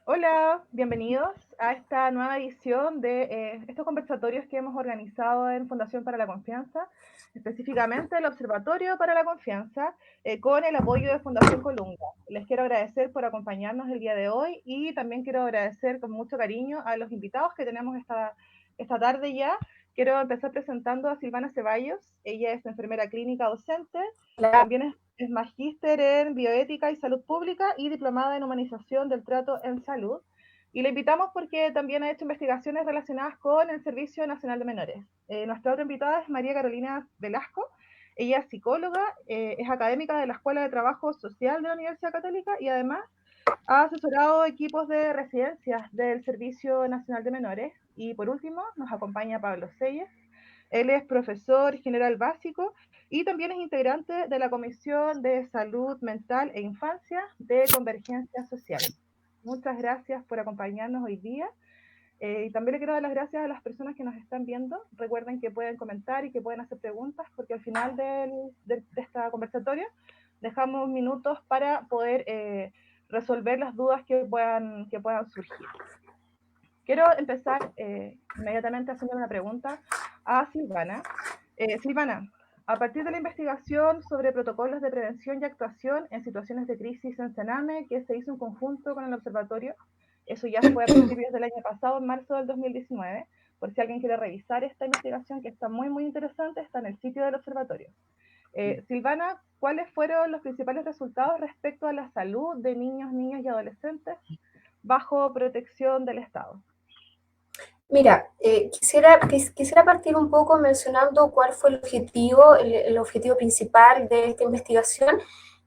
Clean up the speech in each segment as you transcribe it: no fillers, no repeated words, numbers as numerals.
Hola, bienvenidos a esta nueva edición de estos conversatorios que hemos organizado en Fundación para la Confianza, específicamente el Observatorio para la Confianza, con el apoyo de Fundación Colunga. Les quiero agradecer por acompañarnos el día de hoy y también quiero agradecer con mucho cariño a los invitados que tenemos esta tarde ya. Quiero empezar presentando a Silvana Ceballos. Ella es enfermera clínica docente, Claro. también es magíster en bioética y salud pública y diplomada en humanización del trato en salud. Y la invitamos porque también ha hecho investigaciones relacionadas con el Servicio Nacional de Menores. Nuestra otra invitada es María Carolina Velasco. Ella es psicóloga, es académica de la Escuela de Trabajo Social de la Universidad Católica y además ha asesorado equipos de residencias del Servicio Nacional de Menores. Y por último, nos acompaña Pablo Selles. Él es profesor general básico y también es integrante de la Comisión de Salud Mental e Infancia de Convergencia Social. Muchas gracias por acompañarnos hoy día. Y también le quiero dar las gracias a las personas que nos están viendo. Recuerden que pueden comentar y que pueden hacer preguntas, porque al final de esta conversatoria dejamos minutos para poder resolver las dudas que puedan surgir. Quiero empezar inmediatamente haciendo una pregunta a Silvana. Silvana, a partir de la investigación sobre protocolos de prevención y actuación en situaciones de crisis en Sename, que se hizo en conjunto con el observatorio, eso ya fue a principios del año pasado, en marzo del 2019, por si alguien quiere revisar esta investigación, que está muy, muy interesante, está en el sitio del observatorio. Silvana, ¿cuáles fueron los principales resultados respecto a la salud de niños, niñas y adolescentes bajo protección del Estado? Mira, quisiera partir un poco mencionando cuál fue el objetivo principal de esta investigación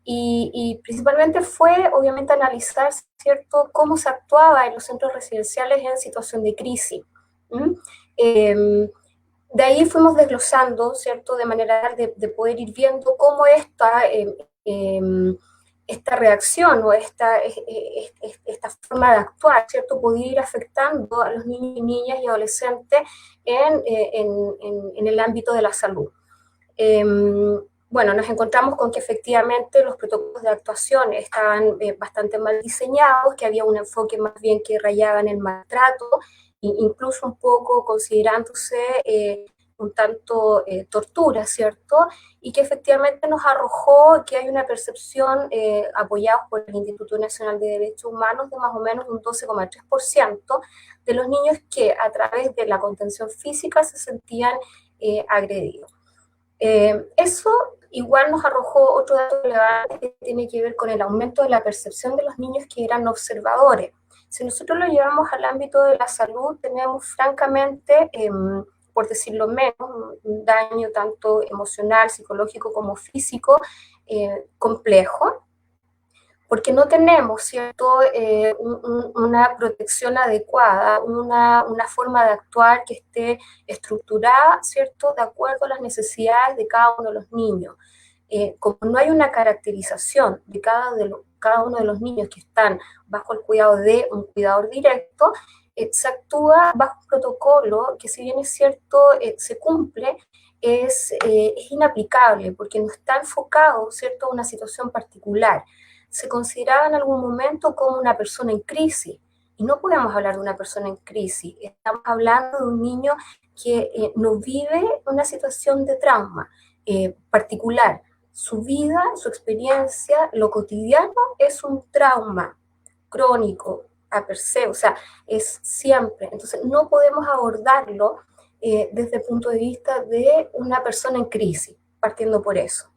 y principalmente fue obviamente analizar, ¿cierto?, cómo se actuaba en los centros residenciales en situación de crisis. ¿Mm? De ahí fuimos desglosando, ¿cierto?, de manera de poder ir viendo cómo esta reacción o esta forma de actuar, ¿cierto?, podía ir afectando a los niños y niñas y adolescentes en el ámbito de la salud. Bueno, nos encontramos con que efectivamente los protocolos de actuación estaban bastante mal diseñados, que había un enfoque más bien que rayaba en el maltrato, incluso un poco considerándose un tanto tortura, ¿cierto? Y que efectivamente nos arrojó que hay una percepción, apoyados por el Instituto Nacional de Derechos Humanos, de más o menos un 12,3% de los niños que a través de la contención física se sentían agredidos. Eso igual nos arrojó otro dato relevante que tiene que ver con el aumento de la percepción de los niños que eran observadores. Si nosotros lo llevamos al ámbito de la salud, tenemos francamente, por decirlo menos, un daño tanto emocional, psicológico como físico complejo, porque no tenemos, ¿cierto?, una protección adecuada, una forma de actuar que esté estructurada, ¿cierto?, de acuerdo a las necesidades de cada uno de los niños. Como no hay una caracterización de cada uno de los niños que están bajo el cuidado de un cuidador directo, se actúa bajo un protocolo que, si bien es cierto, se cumple, es inaplicable porque no está enfocado, ¿cierto?, a una situación particular. Se consideraba en algún momento como una persona en crisis, y no podemos hablar de una persona en crisis, estamos hablando de un niño que no vive una situación de trauma particular. Su vida, su experiencia, lo cotidiano es un trauma crónico, a per se, o sea, es siempre. Entonces, no podemos abordarlo desde el punto de vista de una persona en crisis, partiendo por eso.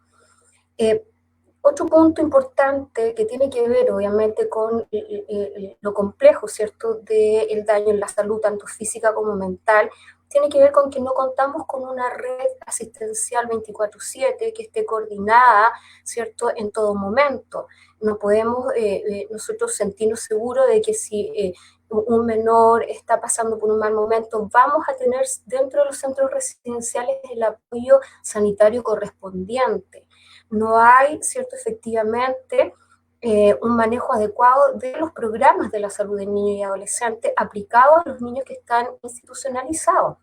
Otro punto importante que tiene que ver, obviamente, con lo complejo, ¿cierto?, del daño en la salud, tanto física como mental, tiene que ver con que no contamos con una red asistencial 24/7 que esté coordinada, ¿cierto?, en todo momento. No podemos nosotros sentirnos seguros de que si un menor está pasando por un mal momento, vamos a tener dentro de los centros residenciales el apoyo sanitario correspondiente. No hay, ¿cierto?, efectivamente un manejo adecuado de los programas de la salud del niño y adolescente aplicados a los niños que están institucionalizados.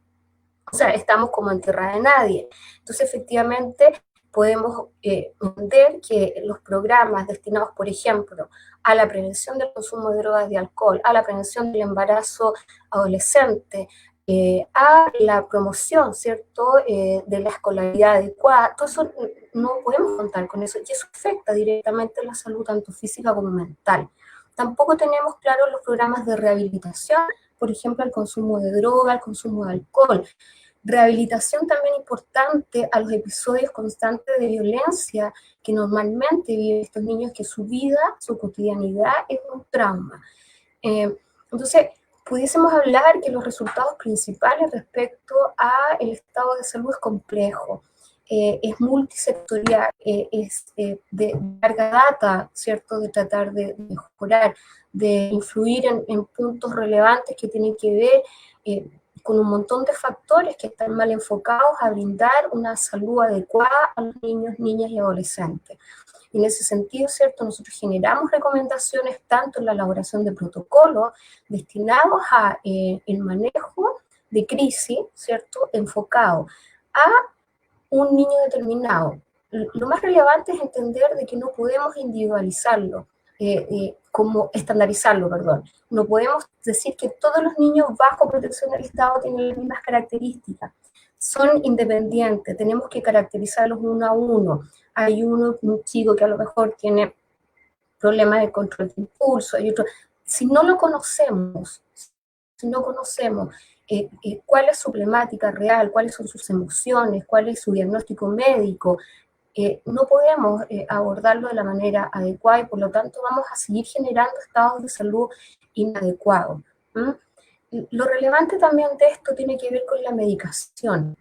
O sea, estamos como en tierra de nadie. Entonces, efectivamente, podemos entender que los programas destinados, por ejemplo, a la prevención del consumo de drogas y de alcohol, a la prevención del embarazo adolescente, a la promoción, ¿cierto?, de la escolaridad adecuada, todo eso no podemos contar con eso, y eso afecta directamente la salud tanto física como mental. Tampoco tenemos claros los programas de rehabilitación, por ejemplo, al consumo de droga, al consumo de alcohol. Rehabilitación también importante a los episodios constantes de violencia que normalmente viven estos niños, que su vida, su cotidianidad es un trauma. Entonces, pudiésemos hablar que los resultados principales respecto al estado de salud es complejo, es multisectorial, es de larga data, ¿cierto?, de tratar de mejorar, de influir en puntos relevantes que tienen que ver con un montón de factores que están mal enfocados a brindar una salud adecuada a los niños, niñas y adolescentes. En ese sentido, ¿cierto?, nosotros generamos recomendaciones tanto en la elaboración de protocolos destinados a el manejo de crisis, ¿cierto?, enfocado a un niño determinado. Lo más relevante es entender de que no podemos individualizarlo, como estandarizarlo, perdón. No podemos decir que todos los niños bajo protección del Estado tienen las mismas características. Son independientes, tenemos que caracterizarlos uno a uno. Hay un chico que a lo mejor tiene problemas de control de impulso, hay otro. Si no lo conocemos, si no conocemos cuál es su problemática real, cuáles son sus emociones, cuál es su diagnóstico médico, no podemos abordarlo de la manera adecuada y por lo tanto vamos a seguir generando estados de salud inadecuados. Lo relevante también de esto tiene que ver con la medicación.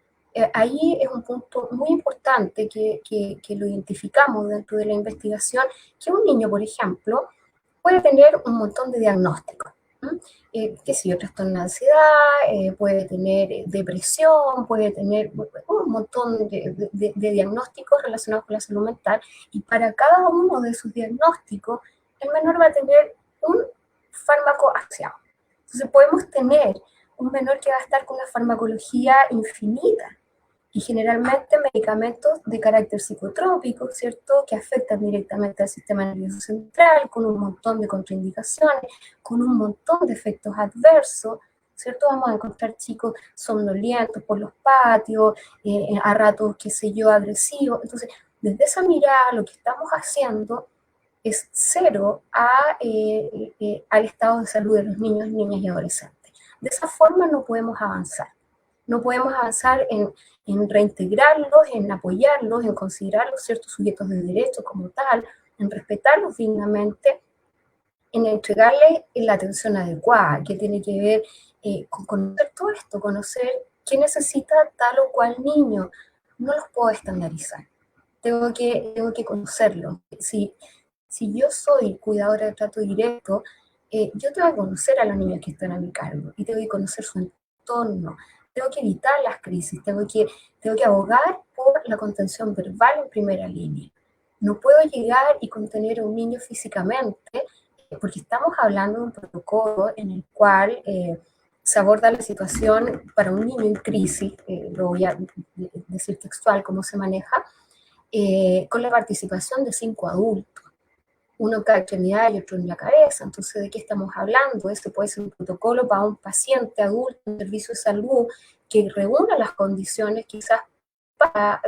Ahí es un punto muy importante que lo identificamos dentro de la investigación, que un niño, por ejemplo, puede tener un montón de diagnósticos. Qué sé yo, trastorno de ansiedad, puede tener depresión, puede tener un montón de diagnósticos relacionados con la salud mental, y para cada uno de esos diagnósticos, el menor va a tener un fármaco asociado. Entonces podemos tener un menor que va a estar con una farmacología infinita, y generalmente medicamentos de carácter psicotrópico, ¿cierto?, que afectan directamente al sistema nervioso central, con un montón de contraindicaciones, con un montón de efectos adversos, ¿cierto? Vamos a encontrar chicos somnolientos por los patios, a ratos, qué sé yo, agresivos. Entonces, desde esa mirada, lo que estamos haciendo es cero al estado de salud de los niños, niñas y adolescentes. De esa forma no podemos avanzar. No podemos avanzar en reintegrarlos, en apoyarlos, en considerarlos ciertos sujetos de derecho como tal, en respetarlos dignamente, en entregarles la atención adecuada, que tiene que ver con conocer todo esto, conocer qué necesita tal o cual niño. No los puedo estandarizar, tengo que conocerlo. Si yo soy cuidadora de trato directo, yo tengo que conocer a los niños que están a mi cargo y tengo que conocer su entorno. Tengo que evitar las crisis, tengo que abogar por la contención verbal en primera línea. No puedo llegar y contener a un niño físicamente, porque estamos hablando de un protocolo en el cual se aborda la situación para un niño en crisis, lo voy a decir textual cómo se maneja, con la participación de 5 adultos, uno en cada extremidad y otro en la cabeza. Entonces, ¿de qué estamos hablando? Este puede ser un protocolo para un paciente adulto en servicio de salud que reúna las condiciones quizás para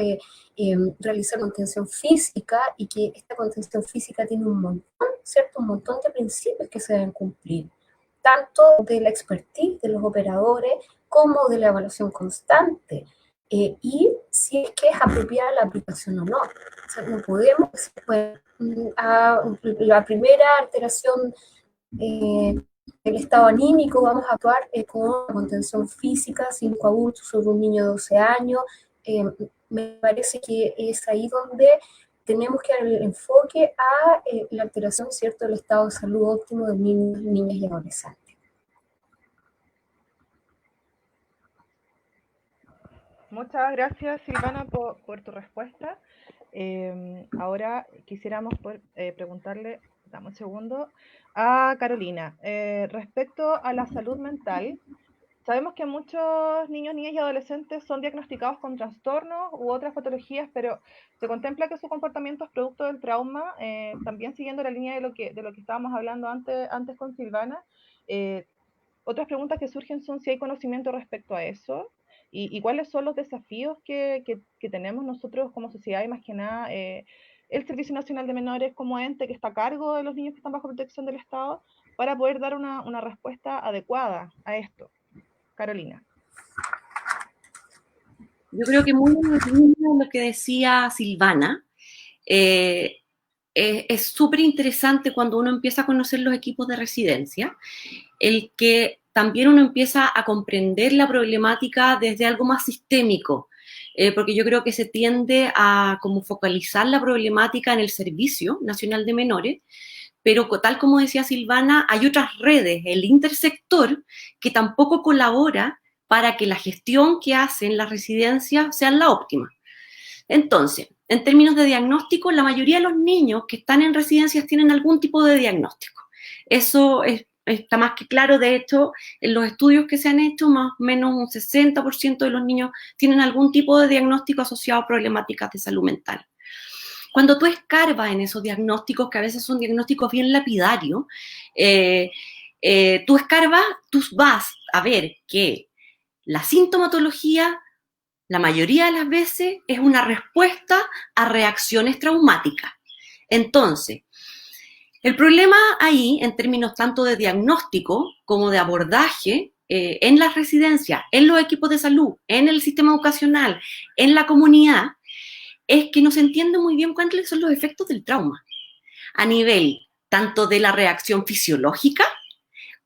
realizar contención física, y que esta contención física tiene un montón, ¿cierto? Un montón de principios que se deben cumplir, tanto de la expertise de los operadores como de la evaluación constante, y si es que es apropiada la aplicación o no. O sea, no podemos, pues, la primera alteración del estado anímico, vamos a actuar con contención física, 5 adultos sobre un niño de 12 años. Me parece que es ahí donde tenemos que dar el enfoque a la alteración, ¿cierto?, del estado de salud óptimo de niños, niñas y adolescentes. Muchas gracias, Silvana, por tu respuesta. Ahora quisiéramos preguntarle, dame un segundo, a Carolina, respecto a la salud mental. Sabemos que muchos niños, niñas y adolescentes son diagnosticados con trastornos u otras patologías, pero se contempla que su comportamiento es producto del trauma, también siguiendo la línea de lo que estábamos hablando antes con Silvana. Eh, Otras preguntas que surgen son si hay conocimiento respecto a eso y cuáles son los desafíos que tenemos nosotros como sociedad y más que nada el Servicio Nacional de Menores como ente que está a cargo de los niños que están bajo protección del Estado para poder dar una respuesta adecuada a esto. Carolina. Yo creo que muy bien lo que decía Silvana. Es súper interesante cuando uno empieza a conocer los equipos de residencia, el que también uno empieza a comprender la problemática desde algo más sistémico, porque yo creo que se tiende a como focalizar la problemática en el Servicio Nacional de Menores, pero tal como decía Silvana, hay otras redes, el intersector, que tampoco colabora para que la gestión que hacen las residencias sea la óptima. Entonces, en términos de diagnóstico, la mayoría de los niños que están en residencias tienen algún tipo de diagnóstico. Eso está más que claro. De hecho, en los estudios que se han hecho, más o menos un 60% de los niños tienen algún tipo de diagnóstico asociado a problemáticas de salud mental. Cuando tú escarbas en esos diagnósticos, que a veces son diagnósticos bien lapidarios, tú escarbas, tú vas a ver que la sintomatología, la mayoría de las veces, es una respuesta a reacciones traumáticas. Entonces, el problema ahí, en términos tanto de diagnóstico como de abordaje, en las residencias, en los equipos de salud, en el sistema educacional, en la comunidad, es que no se entiende muy bien cuáles son los efectos del trauma, a nivel tanto de la reacción fisiológica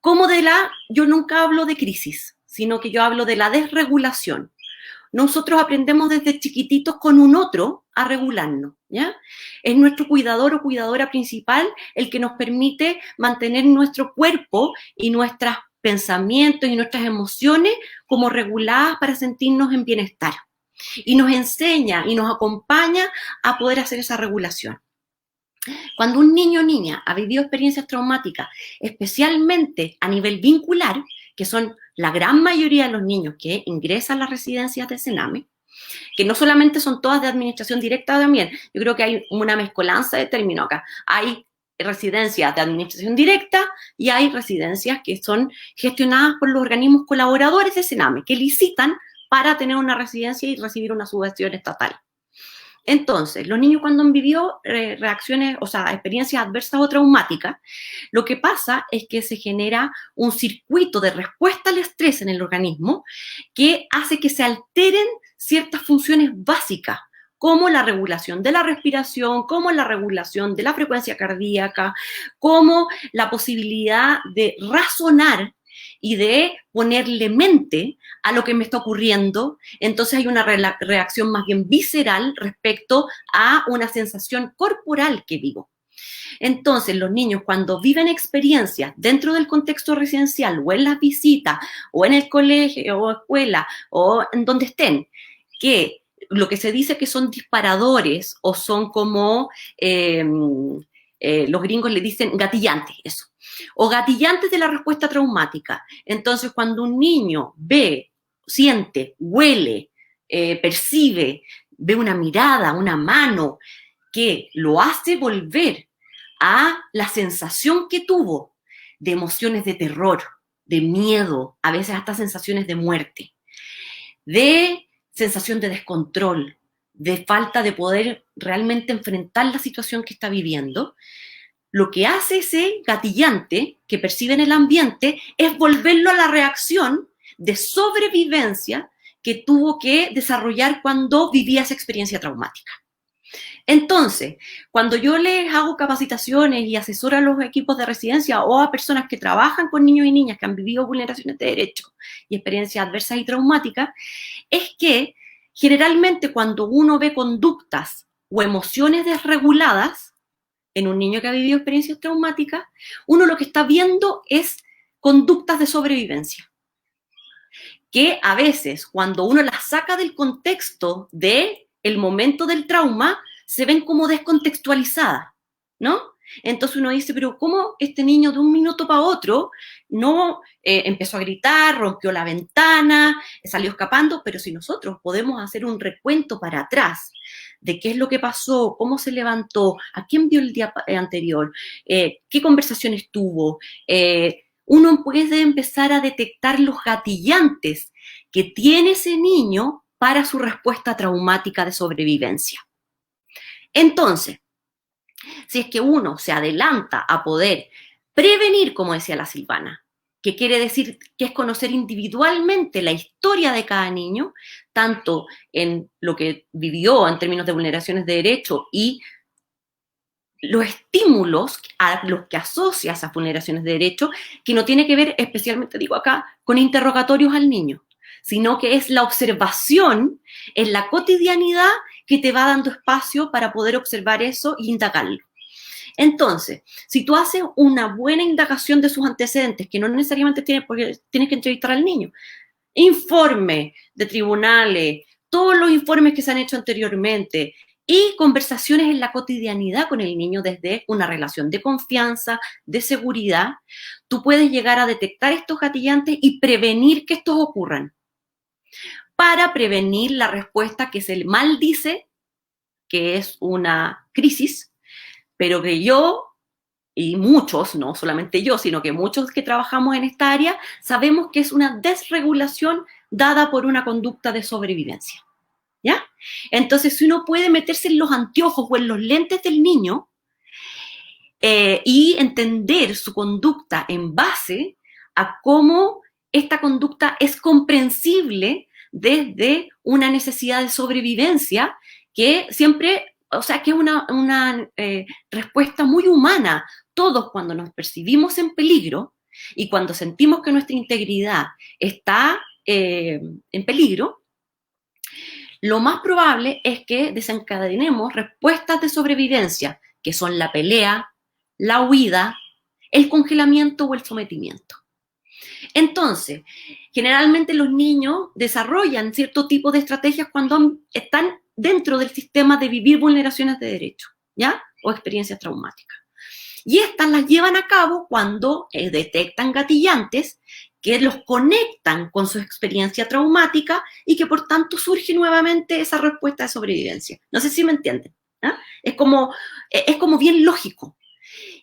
como de yo nunca hablo de crisis, sino que yo hablo de la desregulación. Nosotros aprendemos desde chiquititos con un otro a regularnos, ¿ya? Es nuestro cuidador o cuidadora principal el que nos permite mantener nuestro cuerpo y nuestros pensamientos y nuestras emociones como reguladas para sentirnos en bienestar. Y nos enseña y nos acompaña a poder hacer esa regulación. Cuando un niño o niña ha vivido experiencias traumáticas, especialmente a nivel vincular, que son la gran mayoría de los niños que ingresan a las residencias de Sename, que no solamente son todas de administración directa también, yo creo que hay una mezcolanza de términos acá. Hay residencias de administración directa y hay residencias que son gestionadas por los organismos colaboradores de Sename, que licitan para tener una residencia y recibir una subvención estatal. Entonces, los niños cuando han vivido reacciones, o sea, experiencias adversas o traumáticas, lo que pasa es que se genera un circuito de respuesta al estrés en el organismo que hace que se alteren ciertas funciones básicas, como la regulación de la respiración, como la regulación de la frecuencia cardíaca, como la posibilidad de razonar y de ponerle mente a lo que me está ocurriendo. Entonces hay una reacción más bien visceral respecto a una sensación corporal que vivo. Entonces, los niños cuando viven experiencias dentro del contexto residencial o en las visitas o en el colegio o escuela o en donde estén, que lo que se dice que son disparadores o son como los gringos le dicen gatillantes, eso, o gatillantes de la respuesta traumática. Entonces, cuando un niño ve, siente, huele, percibe, ve una mirada, una mano, que lo hace volver a la sensación que tuvo de emociones de terror, de miedo, a veces hasta sensaciones de muerte, de sensación de descontrol, de falta de poder realmente enfrentar la situación que está viviendo, lo que hace ese gatillante que percibe en el ambiente es volverlo a la reacción de sobrevivencia que tuvo que desarrollar cuando vivía esa experiencia traumática. Entonces, cuando yo les hago capacitaciones y asesoro a los equipos de residencia o a personas que trabajan con niños y niñas que han vivido vulneraciones de derechos y experiencias adversas y traumáticas, es que generalmente cuando uno ve conductas o emociones desreguladas en un niño que ha vivido experiencias traumáticas, uno lo que está viendo es conductas de sobrevivencia, que a veces cuando uno las saca del contexto del momento del trauma, se ven como descontextualizadas, ¿no? Entonces uno dice, pero ¿cómo este niño de un minuto para otro no empezó a gritar, rompió la ventana, salió escapando? Pero si nosotros podemos hacer un recuento para atrás de qué es lo que pasó, cómo se levantó, a quién vio el día anterior, qué conversaciones tuvo, uno puede empezar a detectar los gatillantes que tiene ese niño para su respuesta traumática de sobrevivencia. Entonces, si es que uno se adelanta a poder prevenir, como decía la Silvana, que quiere decir que es conocer individualmente la historia de cada niño, tanto en lo que vivió en términos de vulneraciones de derechos y los estímulos a los que asocia esas vulneraciones de derechos, que no tiene que ver especialmente, digo acá, con interrogatorios al niño, sino que es la observación, es la cotidianidad que te va dando espacio para poder observar eso e indagarlo. Entonces, si tú haces una buena indagación de sus antecedentes, que no necesariamente tienes que entrevistar al niño, informe de tribunales, todos los informes que se han hecho anteriormente y conversaciones en la cotidianidad con el niño desde una relación de confianza, de seguridad, tú puedes llegar a detectar estos gatillantes y prevenir que estos ocurran. Para prevenir la respuesta que se mal dice, que es una crisis, pero que yo y muchos, no solamente yo, sino que muchos que trabajamos en esta área, sabemos que es una desregulación dada por una conducta de sobrevivencia, ¿ya? Entonces, si uno puede meterse en los anteojos o en los lentes del niño y entender su conducta en base a cómo esta conducta es comprensible desde una necesidad de sobrevivencia que siempre, o sea, que es una respuesta muy humana. Todos cuando nos percibimos en peligro y cuando sentimos que nuestra integridad está en peligro, lo más probable es que desencadenemos respuestas de sobrevivencia, que son la pelea, la huida, el congelamiento o el sometimiento. Entonces, generalmente los niños desarrollan cierto tipo de estrategias cuando están dentro del sistema de vivir vulneraciones de derechos, ¿ya? O experiencias traumáticas. Y estas las llevan a cabo cuando detectan gatillantes que los conectan con su experiencia traumática y que por tanto surge nuevamente esa respuesta de sobrevivencia. No sé si me entienden, ¿eh? Es como bien lógico.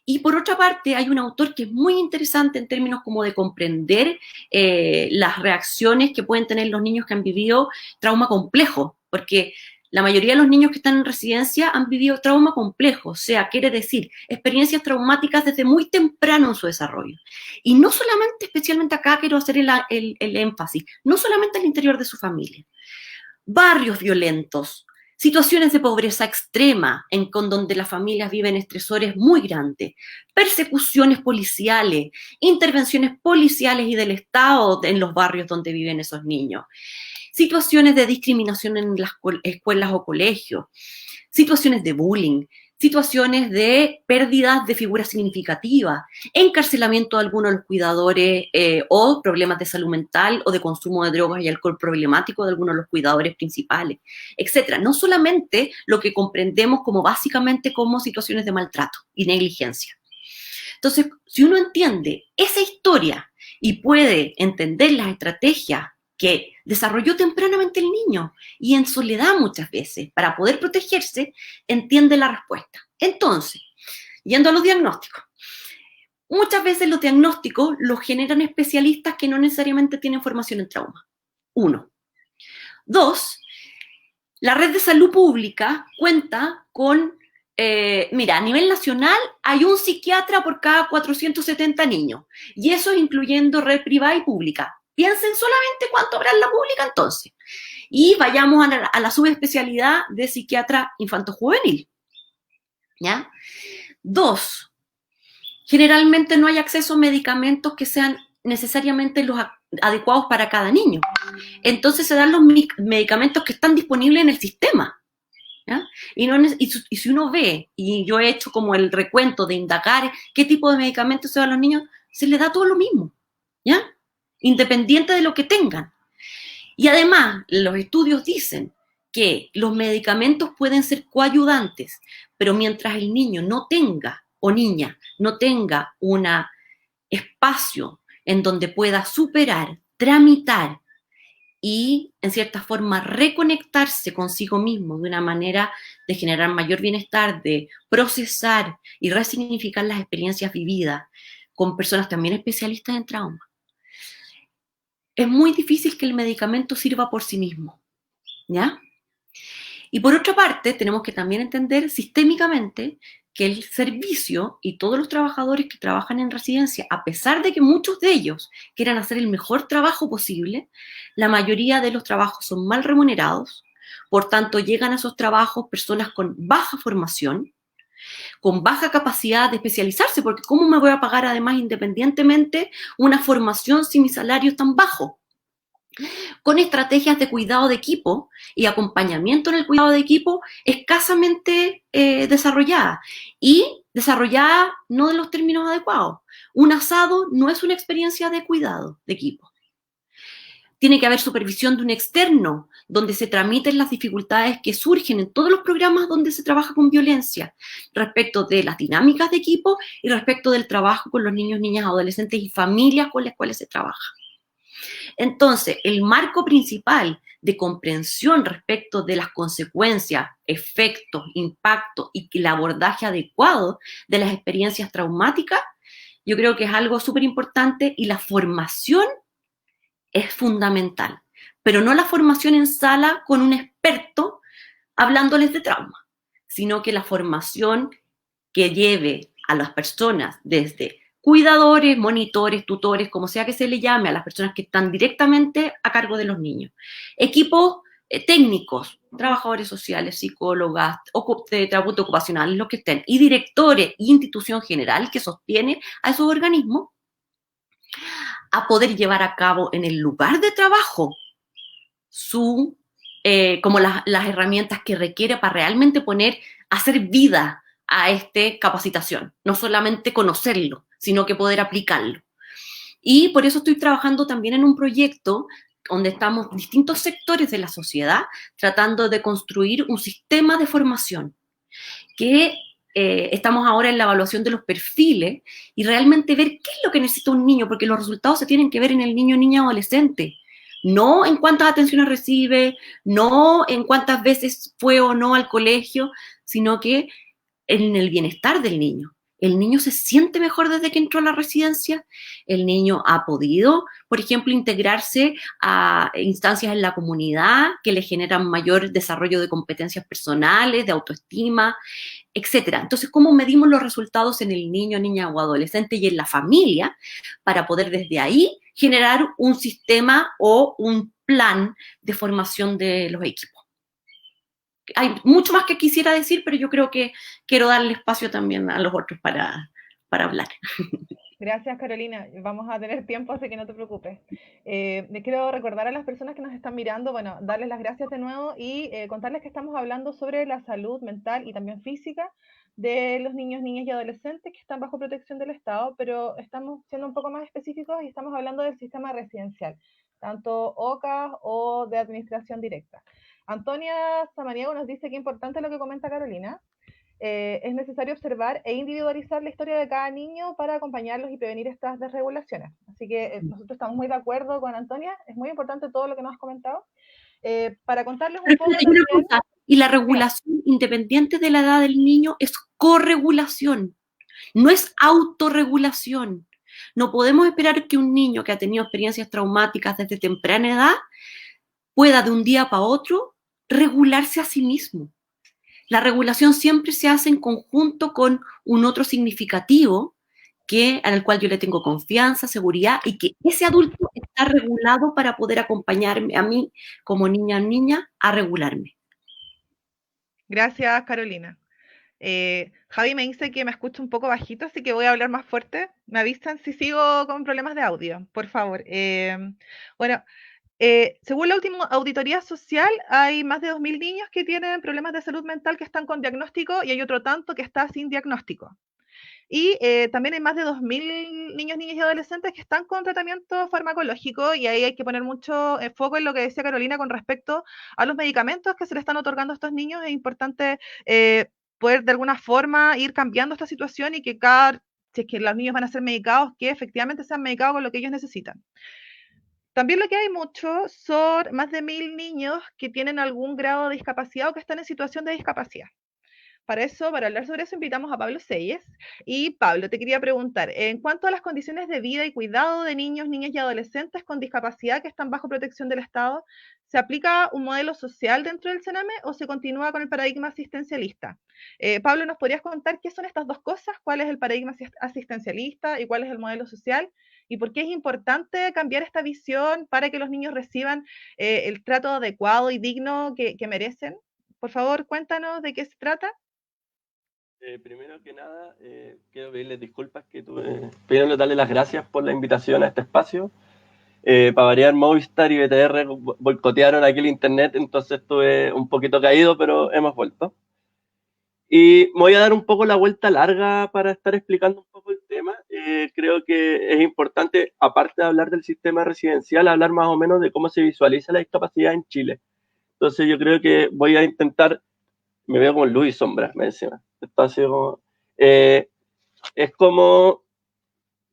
Y por otra parte, hay un autor que es muy interesante en términos como de comprender las reacciones que pueden tener los niños que han vivido trauma complejo, porque la mayoría de los niños que están en residencia han vivido trauma complejo, o sea, quiere decir, experiencias traumáticas desde muy temprano en su desarrollo. Y no solamente, especialmente acá quiero hacer el énfasis, no solamente al interior de su familia. Barrios violentos, situaciones de pobreza extrema con donde las familias viven estresores muy grandes, persecuciones policiales, intervenciones policiales y del Estado en los barrios donde viven esos niños, situaciones de discriminación en las escuelas o colegios, situaciones de bullying, situaciones de pérdidas de figuras significativas, encarcelamiento de algunos de los cuidadores o problemas de salud mental o de consumo de drogas y alcohol problemático de algunos de los cuidadores principales, etcétera. No solamente lo que comprendemos como básicamente como situaciones de maltrato y negligencia. Entonces, si uno entiende esa historia y puede entender las estrategias que desarrolló tempranamente el niño y en soledad muchas veces, para poder protegerse, entiende la respuesta. Entonces, yendo a los diagnósticos, muchas veces los diagnósticos los generan especialistas que no necesariamente tienen formación en trauma. 1. 2, la red de salud pública cuenta con, mira, a nivel nacional hay un psiquiatra por cada 470 niños, y eso es incluyendo red privada y pública. Piensen solamente cuánto habrá en la pública entonces. Y vayamos a la subespecialidad de psiquiatra infanto-juvenil. ¿Ya? 2, generalmente no hay acceso a medicamentos que sean necesariamente los adecuados para cada niño. Entonces se dan los medicamentos que están disponibles en el sistema. ¿Ya? Y si uno ve, y yo he hecho como el recuento de indagar qué tipo de medicamentos se dan a los niños, se les da todo lo mismo. ¿Ya? Independiente de lo que tengan. Y además, los estudios dicen que los medicamentos pueden ser coayudantes, pero mientras el niño no tenga o niña no tenga un espacio en donde pueda superar, tramitar y, en cierta forma, reconectarse consigo mismo de una manera de generar mayor bienestar, de procesar y resignificar las experiencias vividas con personas también especialistas en trauma, es muy difícil que el medicamento sirva por sí mismo, ¿ya? Y por otra parte, tenemos que también entender sistémicamente que el servicio y todos los trabajadores que trabajan en residencia, a pesar de que muchos de ellos quieran hacer el mejor trabajo posible, la mayoría de los trabajos son mal remunerados, por tanto llegan a esos trabajos personas con baja formación, con baja capacidad de especializarse, porque ¿cómo me voy a pagar además independientemente una formación si mi salario es tan bajo? Con estrategias de cuidado de equipo y acompañamiento en el cuidado de equipo escasamente desarrolladas y desarrollada no en los términos adecuados. Un asado no es una experiencia de cuidado de equipo. Tiene que haber supervisión de un externo, donde se tramiten las dificultades que surgen en todos los programas donde se trabaja con violencia, respecto de las dinámicas de equipo y respecto del trabajo con los niños, niñas, adolescentes y familias con las cuales se trabaja. Entonces, el marco principal de comprensión respecto de las consecuencias, efectos, impactos y el abordaje adecuado de las experiencias traumáticas, yo creo que es algo súper importante y la formación es fundamental, pero no la formación en sala con un experto hablándoles de trauma, sino que la formación que lleve a las personas desde cuidadores, monitores, tutores, como sea que se le llame, a las personas que están directamente a cargo de los niños. Equipos técnicos, trabajadores sociales, psicólogas, terapeutas ocupacionales, los que estén, y directores y institución general que sostiene a esos organismos, a poder llevar a cabo en el lugar de trabajo como las herramientas que requiere para realmente hacer vida a esta capacitación, no solamente conocerlo, sino que poder aplicarlo. Y por eso estoy trabajando también en un proyecto donde estamos distintos sectores de la sociedad tratando de construir un sistema de formación que estamos ahora en la evaluación de los perfiles y realmente ver qué es lo que necesita un niño, porque los resultados se tienen que ver en el niño, niña, adolescente. No en cuántas atenciones recibe, no en cuántas veces fue o no al colegio, sino que en el bienestar del niño. El niño se siente mejor desde que entró a la residencia, el niño ha podido, por ejemplo, integrarse a instancias en la comunidad que le generan mayor desarrollo de competencias personales, de autoestima, etcétera. Entonces, ¿cómo medimos los resultados en el niño, niña o adolescente y en la familia para poder desde ahí generar un sistema o un plan de formación de los equipos? Hay mucho más que quisiera decir, pero yo creo que quiero darle espacio también a los otros para hablar. Gracias, Carolina. Vamos a tener tiempo, así que no te preocupes. Quiero recordar a las personas que nos están mirando, bueno, darles las gracias de nuevo y contarles que estamos hablando sobre la salud mental y también física de los niños, niñas y adolescentes que están bajo protección del Estado, pero estamos siendo un poco más específicos y estamos hablando del sistema residencial, tanto OCA o de administración directa. Antonia Samaniego nos dice que importante lo que comenta Carolina. Es necesario observar e individualizar la historia de cada niño para acompañarlos y prevenir estas desregulaciones. Así que nosotros estamos muy de acuerdo con Antonia, es muy importante todo lo que nos has comentado. Para contarles un poco también... Y la regulación, independiente de la edad del niño, es corregulación, no es autorregulación. No podemos esperar que un niño que ha tenido experiencias traumáticas desde temprana edad pueda de un día para otro regularse a sí mismo. La regulación siempre se hace en conjunto con un otro significativo al cual yo le tengo confianza, seguridad, y que ese adulto está regulado para poder acompañarme a mí como niña a regularme. Gracias, Carolina. Javi me dice que me escucho un poco bajito, así que voy a hablar más fuerte. Me avisan si sigo con problemas de audio, por favor. Bueno, según la última auditoría social, hay más de 2.000 niños que tienen problemas de salud mental que están con diagnóstico y hay otro tanto que está sin diagnóstico. Y también hay más de 2.000 niños, niñas y adolescentes que están con tratamiento farmacológico y ahí hay que poner mucho foco en lo que decía Carolina con respecto a los medicamentos que se le están otorgando a estos niños. Es importante poder de alguna forma ir cambiando esta situación y que si es que los niños van a ser medicados, que efectivamente sean medicados con lo que ellos necesitan. También lo que hay mucho son más de 1000 niños que tienen algún grado de discapacidad o que están en situación de discapacidad. Para eso, para hablar sobre eso, invitamos a Pablo Selles. Y Pablo, te quería preguntar, en cuanto a las condiciones de vida y cuidado de niños, niñas y adolescentes con discapacidad que están bajo protección del Estado, ¿se aplica un modelo social dentro del Sename o se continúa con el paradigma asistencialista? Pablo, ¿nos podrías contar qué son estas dos cosas? ¿Cuál es el paradigma asistencialista y cuál es el modelo social? ¿Y por qué es importante cambiar esta visión para que los niños reciban el trato adecuado y digno que merecen? Por favor, cuéntanos de qué se trata. Primero que nada, quiero pedirles disculpas primero darle las gracias por la invitación a este espacio. Para variar, Movistar y BTR boicotearon aquí el internet, entonces estuve un poquito caído, pero hemos vuelto. Y me voy a dar un poco la vuelta larga para estar explicando un poco el tema. Creo que es importante, aparte de hablar del sistema residencial, hablar más o menos de cómo se visualiza la discapacidad en Chile. Entonces yo creo que voy a intentar, me veo como luz y sombra, me decía. Esto así como, es como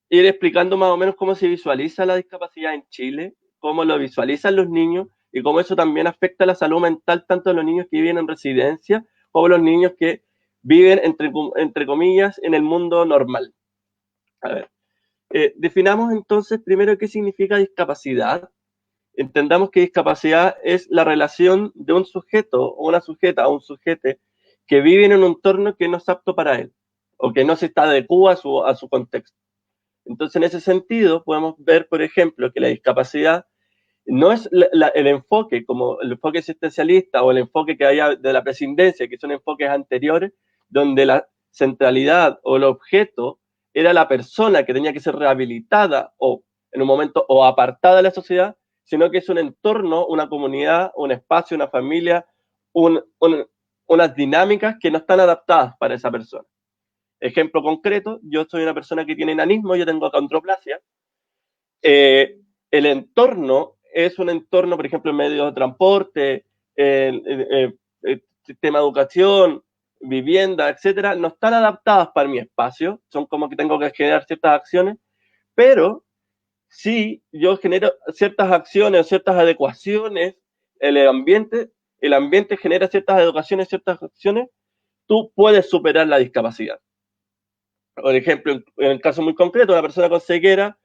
ir explicando más o menos cómo se visualiza la discapacidad en Chile, cómo lo visualizan los niños y cómo eso también afecta la salud mental tanto de los niños que viven en residencia como los niños que viven, entre comillas, en el mundo normal. A ver, definamos entonces primero qué significa discapacidad. Entendamos que discapacidad es la relación de un sujeto o una sujeta o un sujete que vive en un entorno que no es apto para él o que no se está adecuado a su contexto. Entonces, en ese sentido, podemos ver, por ejemplo, que la discapacidad no es el enfoque, como el enfoque asistencialista o el enfoque que haya de la presidencia, que son enfoques anteriores, donde la centralidad o el objeto era la persona que tenía que ser rehabilitada o en un momento o apartada de la sociedad, sino que es un entorno, una comunidad, un espacio, una familia, unas dinámicas que no están adaptadas para esa persona. Ejemplo concreto, yo soy una persona que tiene enanismo, yo tengo acondroplasia. El entorno es un entorno, por ejemplo, en medios de transporte, sistema de educación, vivienda, etcétera, no están adaptadas para mi espacio, son como que tengo que generar ciertas acciones, pero si yo genero ciertas acciones o ciertas adecuaciones, el ambiente genera ciertas adecuaciones, ciertas acciones, tú puedes superar la discapacidad. Por ejemplo, en el caso muy concreto, una persona con ceguera,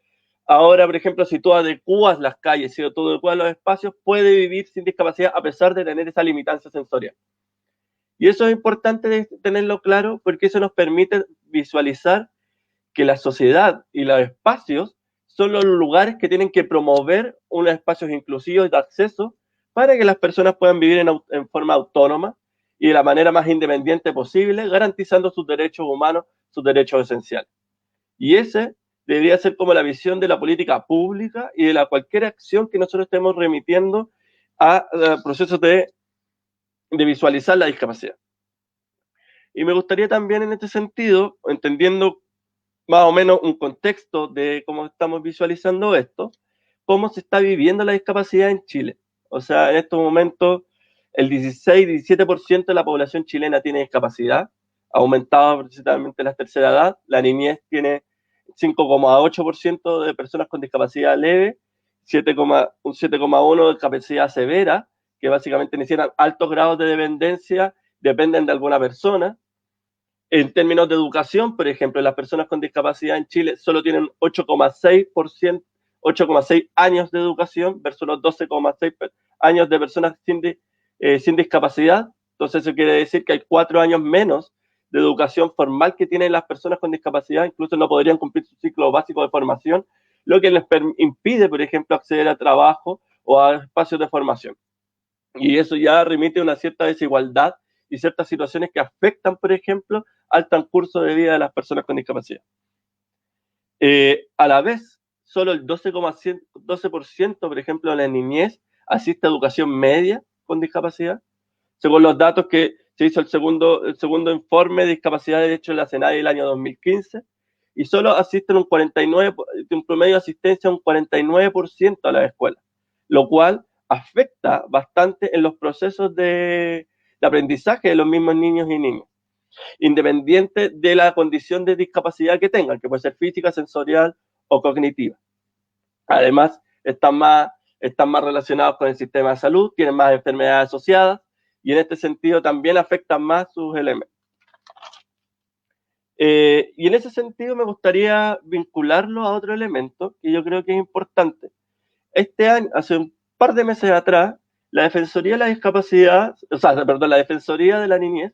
ahora, por ejemplo, si tú adecuas las calles, si tú adecuas los espacios, puede vivir sin discapacidad a pesar de tener esa limitancia sensorial. Y eso es importante tenerlo claro porque eso nos permite visualizar que la sociedad y los espacios son los lugares que tienen que promover unos espacios inclusivos de acceso para que las personas puedan vivir en forma autónoma y de la manera más independiente posible, garantizando sus derechos humanos, sus derechos esenciales. Y ese debería ser como la visión de la política pública y de cualquier acción que nosotros estemos remitiendo a procesos de visualizar la discapacidad. Y me gustaría también en este sentido, entendiendo más o menos un contexto de cómo estamos visualizando esto, cómo se está viviendo la discapacidad en Chile. O sea, en estos momentos el 16-17% de la población chilena tiene discapacidad, ha aumentado principalmente la tercera edad, la niñez tiene 5,8% de personas con discapacidad leve, un 7,1% de discapacidad severa, que básicamente necesitan altos grados de dependencia, dependen de alguna persona. En términos de educación, por ejemplo, las personas con discapacidad en Chile solo tienen 8,6 años de educación versus los 12,6 años de personas sin discapacidad. Entonces eso quiere decir que hay 4 años menos de educación formal que tienen las personas con discapacidad, incluso no podrían cumplir su ciclo básico de formación, lo que les impide, por ejemplo, acceder a trabajo o a espacios de formación. Y eso ya remite a una cierta desigualdad y ciertas situaciones que afectan, por ejemplo, al transcurso de vida de las personas con discapacidad. A la vez, solo el 12%, por ejemplo, de la niñez asiste a educación media con discapacidad, según los datos que se hizo el segundo informe de discapacidad de derechos de la CENADI del año 2015, y solo asisten un promedio de asistencia un 49% a la escuela, lo cual afecta bastante en los procesos de aprendizaje de los mismos niños y niñas. independiente de la condición de discapacidad que tengan, que puede ser física, sensorial o cognitiva. Además, están más relacionados con el sistema de salud, tienen más enfermedades asociadas y en este sentido también afectan más sus elementos. Y en ese sentido me gustaría vincularlo a otro elemento que yo creo que es importante. Este año, hace un par de meses atrás, la Defensoría de la Discapacidad, la Defensoría de la Niñez,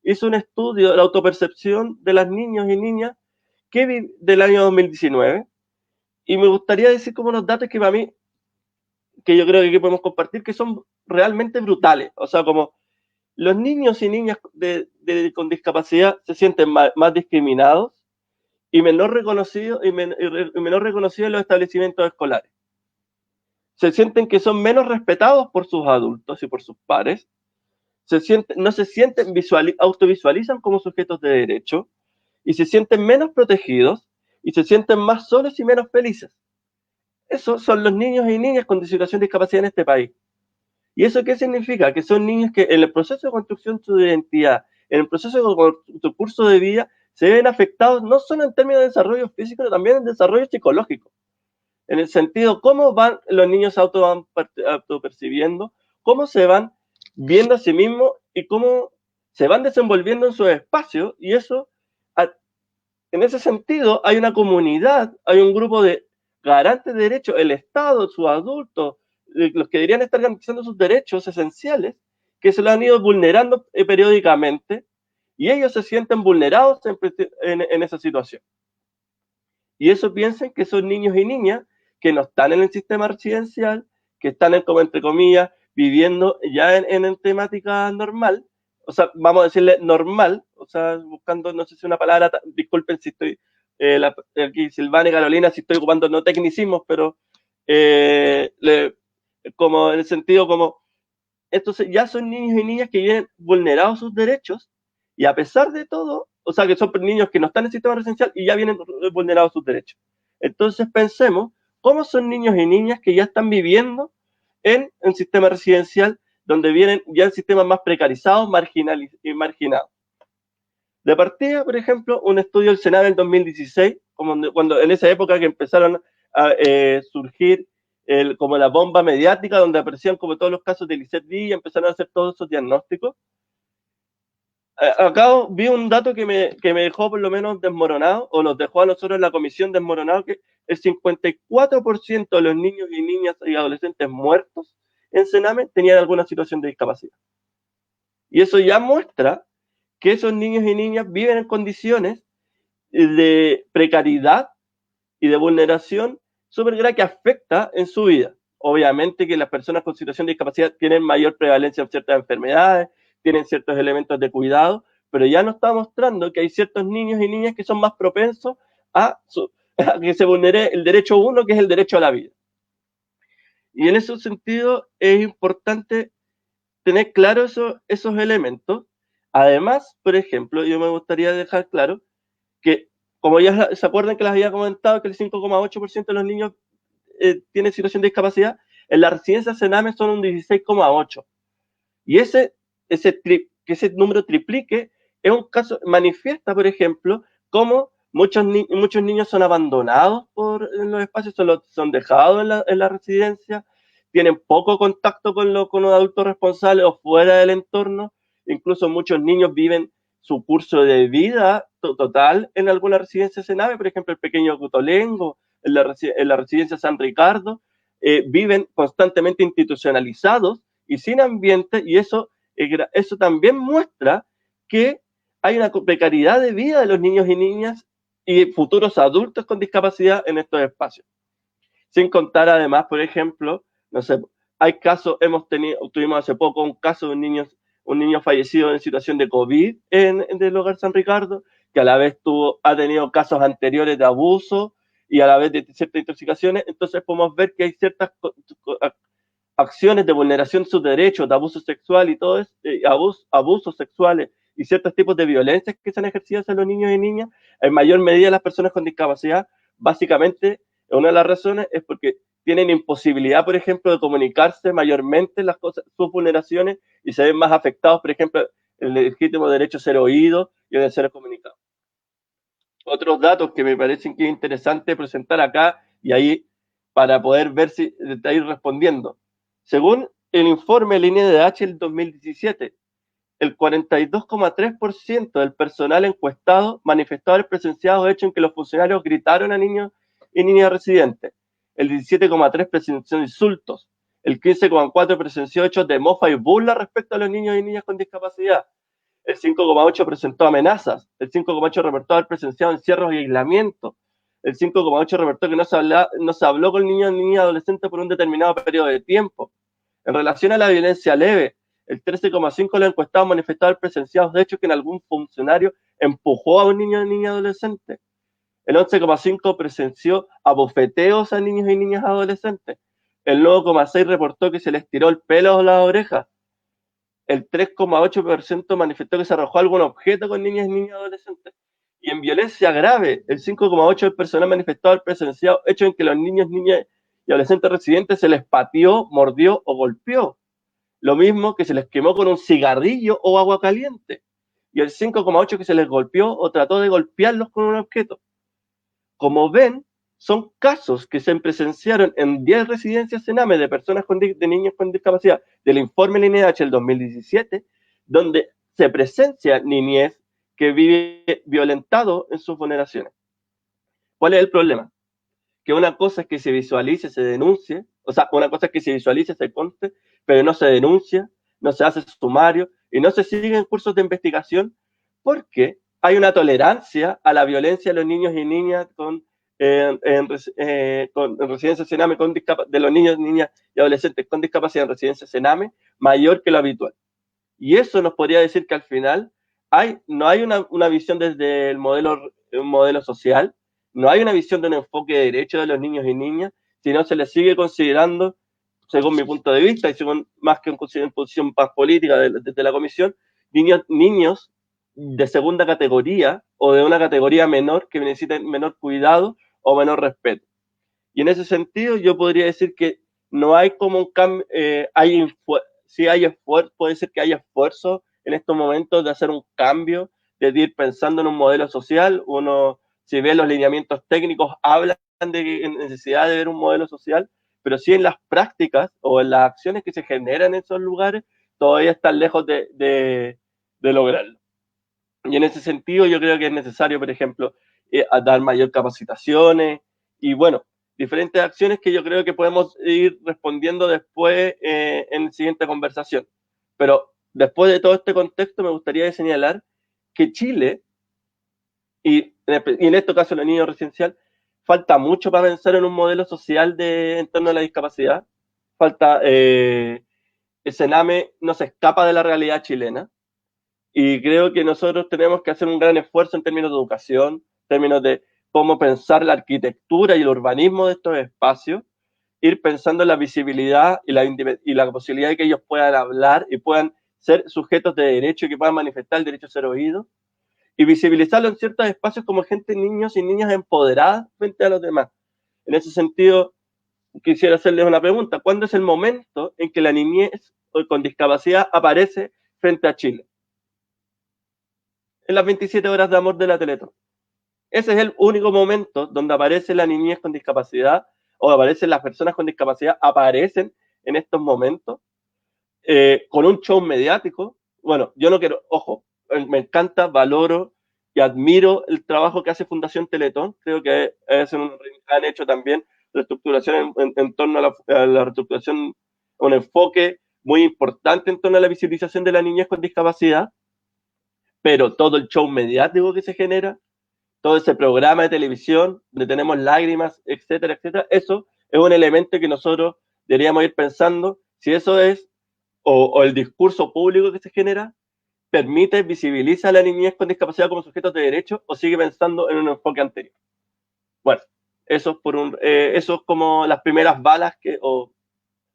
hizo un estudio de la autopercepción de las niños y niñas del año 2019, y me gustaría decir como unos datos que para mí, que yo creo que aquí podemos compartir, que son realmente brutales. O sea, como los niños y niñas con discapacidad se sienten más discriminados y menor reconocidos en los establecimientos escolares. Se sienten que son menos respetados por sus adultos y por sus pares. No se sienten, autovisualizan como sujetos de derecho y se sienten menos protegidos y se sienten más solos y menos felices. Esos son los niños y niñas con situación de discapacidad en este país. ¿Y eso qué significa? Que son niños que en el proceso de construcción de su identidad, en el proceso de su curso de vida, se ven afectados no solo en términos de desarrollo físico, sino también en desarrollo psicológico. En el sentido, cómo van los niños autopercibiendo, cómo se van viendo a sí mismos y cómo se van desenvolviendo en sus espacios. Y eso, en ese sentido, hay una comunidad, hay un grupo de garantes de derechos, el Estado, sus adultos, los que deberían estar garantizando sus derechos esenciales, que se lo han ido vulnerando periódicamente, y ellos se sienten vulnerados en esa situación. Y eso piensen que son niños y niñas que no están en el sistema residencial, que están, como entre comillas, viviendo ya en temática normal, o sea, vamos a decirle normal, o sea, buscando, no sé si una palabra, disculpen si estoy, aquí Silvana y Carolina, si estoy ocupando no tecnicismos, pero como en el sentido como, estos ya son niños y niñas que vienen vulnerados sus derechos, y a pesar de todo, o sea, que son niños que no están en el sistema residencial y ya vienen vulnerados sus derechos. Entonces pensemos, ¿cómo son niños y niñas que ya están viviendo en un sistema residencial donde vienen ya en sistemas más precarizados y marginados? De partida, por ejemplo, un estudio del Senado en 2016, cuando en esa época que empezaron a surgir como la bomba mediática, donde aparecían como todos los casos de Lisette y empezaron a hacer todos esos diagnósticos. Acá vi un dato que me dejó por lo menos desmoronado, o nos dejó a nosotros en la comisión desmoronado, que el 54% de los niños y niñas y adolescentes muertos en Sename tenían alguna situación de discapacidad. Y eso ya muestra que esos niños y niñas viven en condiciones de precariedad y de vulneración súper grave que afecta en su vida. Obviamente que las personas con situación de discapacidad tienen mayor prevalencia en ciertas enfermedades, tienen ciertos elementos de cuidado, pero ya nos está mostrando que hay ciertos niños y niñas que son más propensos a que se vulnere el derecho uno, que es el derecho a la vida. Y en ese sentido es importante tener claro esos elementos. Además, por ejemplo, yo me gustaría dejar claro que, como ya se acuerdan que les había comentado, que el 5,8% de los niños tiene situación de discapacidad, en la residencia Sename son un 16,8%. Y que ese número triplique es un caso, manifiesta, por ejemplo, cómo muchos niños son abandonados en los espacios, son dejados en la residencia, tienen poco contacto con los adultos responsables o fuera del entorno. Incluso muchos niños viven su curso de vida total en alguna residencia Sename, por ejemplo, el pequeño Cutolengo, en la residencia San Ricardo, viven constantemente institucionalizados y sin ambiente, y eso también muestra que hay una precariedad de vida de los niños y niñas y futuros adultos con discapacidad en estos espacios. Sin contar además, por ejemplo, no sé, hay casos, tuvimos hace poco un caso de un niño fallecido en situación de COVID en el hogar San Ricardo, que a la vez ha tenido casos anteriores de abuso y a la vez de ciertas intoxicaciones. Entonces podemos ver que hay ciertas acciones de vulneración de sus derechos, de abuso sexual y todo eso, abusos sexuales y ciertos tipos de violencias que se han ejercido hacia los niños y niñas, en mayor medida las personas con discapacidad. Básicamente, una de las razones es porque tienen imposibilidad, por ejemplo, de comunicarse mayormente sus vulneraciones y se ven más afectados, por ejemplo, el legítimo derecho a ser oído y el de ser comunicado. Otros datos que me parecen que es interesante presentar acá, y ahí para poder ver si está ahí respondiendo. Según el informe Línea de H del 2017, el 42,3% del personal encuestado manifestó haber presenciado hechos en que los funcionarios gritaron a niños y niñas residentes. El 17,3% presenció insultos. El 15,4% presenció hechos de mofa y burla respecto a los niños y niñas con discapacidad. El 5,8% presentó amenazas. El 5,8% reportó haber presenciado encierros y aislamiento. El 5,8% reportó que no se habló con niños, niñas y adolescentes por un determinado periodo de tiempo. En relación a la violencia leve, el 13,5% de los encuestados manifestaron haber presenciado de hecho que en algún funcionario empujó a un niño o niña adolescente. El 11,5% presenció abofeteos a niños y niñas adolescentes. El 9,6% reportó que se les tiró el pelo o las orejas. El 3,8% manifestó que se arrojó algún objeto con niñas y niños adolescentes. Y en violencia grave, el 5,8% del personal manifestó haber presenciado hechos en que los niños, niñas y adolescentes residentes se les pateó, mordió o golpeó. Lo mismo que se les quemó con un cigarrillo o agua caliente. Y el 5,8% que se les golpeó o trató de golpearlos con un objeto. Como ven, son casos que se presenciaron en 10 residencias Sename de personas de niños con discapacidad del informe LINEH del 2017, donde se presencia niñez que vive violentado en sus vulneraciones. ¿Cuál es el problema? Que una cosa es que se visualice, se denuncie, o sea, una cosa es que se visualice, se conste, pero no se denuncia, no se hace sumario y no se siguen cursos de investigación porque hay una tolerancia a la violencia de los niños y niñas en residencias Sename de los niños, niñas y adolescentes con discapacidad en residencias Sename mayor que lo habitual. Y eso nos podría decir que al final no hay una visión desde un modelo social, no hay una visión de un enfoque de derechos de los niños y niñas, sino se les sigue considerando, según mi punto de vista, y según más que una posición más política desde la comisión, niños de segunda categoría o de una categoría menor que necesiten menor cuidado o menor respeto. Y en ese sentido yo podría decir que no hay como un cambio, sí hay esfuerzo, puede ser que haya esfuerzo en estos momentos de hacer un cambio, de ir pensando en un modelo social. Uno, si ve los lineamientos técnicos, hablan de necesidad de ver un modelo social, pero sí en las prácticas o en las acciones que se generan en esos lugares, todavía están lejos de lograrlo. Y en ese sentido yo creo que es necesario, por ejemplo, dar mayor capacitaciones y bueno, diferentes acciones que yo creo que podemos ir respondiendo después en la siguiente conversación. Pero después de todo este contexto me gustaría señalar que Chile, y en este caso el niño residencial, falta mucho para pensar en un modelo social en torno a la discapacidad. Falta, el Sename no se escapa de la realidad chilena. Y creo que nosotros tenemos que hacer un gran esfuerzo en términos de educación, en términos de cómo pensar la arquitectura y el urbanismo de estos espacios, ir pensando en la visibilidad y la posibilidad de que ellos puedan hablar y puedan ser sujetos de derecho y que puedan manifestar el derecho a ser oídos, y visibilizarlo en ciertos espacios como gente, niños y niñas empoderadas frente a los demás. En ese sentido, quisiera hacerles una pregunta. ¿Cuándo es el momento en que la niñez con discapacidad aparece frente a Chile? En las 27 horas de amor de la Teletón. Ese es el único momento donde aparece la niñez con discapacidad o aparecen las personas con discapacidad, aparecen en estos momentos con un show mediático. Bueno, yo no quiero, ojo, me encanta, valoro y admiro el trabajo que hace Fundación Teletón. Creo que han hecho también reestructuración en torno a la reestructuración, un enfoque muy importante en torno a la visibilización de la niñez con discapacidad, pero todo el show mediático que se genera, todo ese programa de televisión donde tenemos lágrimas, etcétera, etcétera, eso es un elemento que nosotros deberíamos ir pensando si eso es, o el discurso público que se genera, permite, visibiliza a la niñez con discapacidad como sujetos de derecho o sigue pensando en un enfoque anterior. Bueno, eso es como las primeras balas o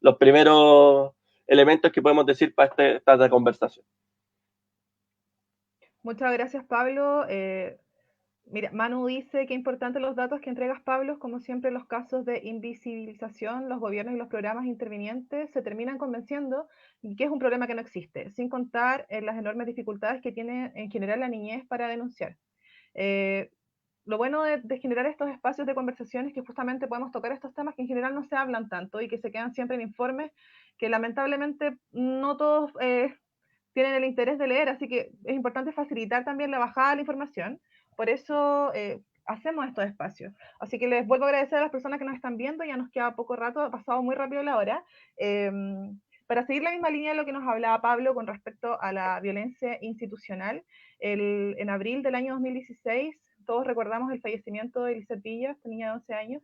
los primeros elementos que podemos decir para esta conversación. Muchas gracias, Pablo. Mira, Manu dice que importante los datos que entregas, Pablo, como siempre los casos de invisibilización, los gobiernos y los programas intervinientes se terminan convenciendo que es un problema que no existe, sin contar las enormes dificultades que tiene en general la niñez para denunciar. Lo bueno de generar estos espacios de conversación es que justamente podemos tocar estos temas que en general no se hablan tanto y que se quedan siempre en informes que lamentablemente no todos tienen el interés de leer, así que es importante facilitar también la bajada de la información. Por eso hacemos estos espacios. Así que les vuelvo a agradecer a las personas que nos están viendo, ya nos queda poco rato, ha pasado muy rápido la hora. Para seguir la misma línea de lo que nos hablaba Pablo con respecto a la violencia institucional, en abril del año 2016 todos recordamos el fallecimiento de Elizabeth Villa, esta niña de 11 años,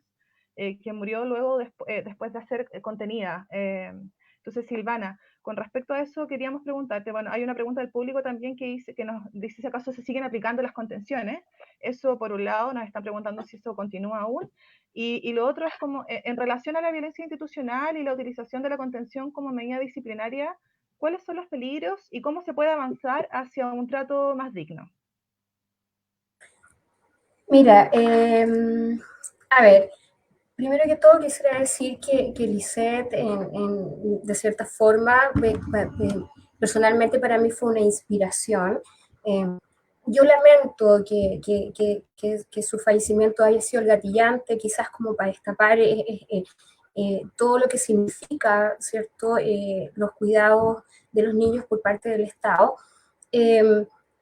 que murió luego después de ser contenida. Entonces, Silvana, con respecto a eso queríamos preguntarte, bueno, hay una pregunta del público también que nos dice si acaso se siguen aplicando las contenciones. Eso por un lado, nos están preguntando si eso continúa aún. Y lo otro es como, en relación a la violencia institucional y la utilización de la contención como medida disciplinaria, ¿cuáles son los peligros y cómo se puede avanzar hacia un trato más digno? Mira, a ver, primero que todo quisiera decir que Lisette, de cierta forma, personalmente para mí fue una inspiración. Yo lamento que su fallecimiento haya sido el gatillante, quizás como para destapar todo lo que significa, ¿cierto?, los cuidados de los niños por parte del Estado.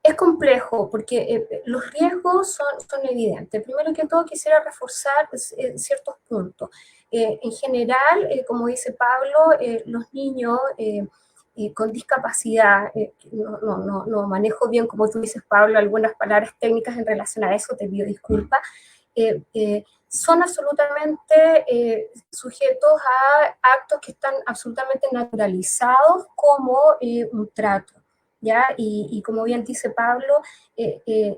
Es complejo porque los riesgos son evidentes. Primero que todo quisiera reforzar ciertos puntos. En general, como dice Pablo, los niños con discapacidad, no manejo bien, como tú dices, Pablo, algunas palabras técnicas en relación a eso, te pido disculpas, son absolutamente sujetos a actos que están absolutamente naturalizados como un trato. ¿Ya? Y como bien dice Pablo,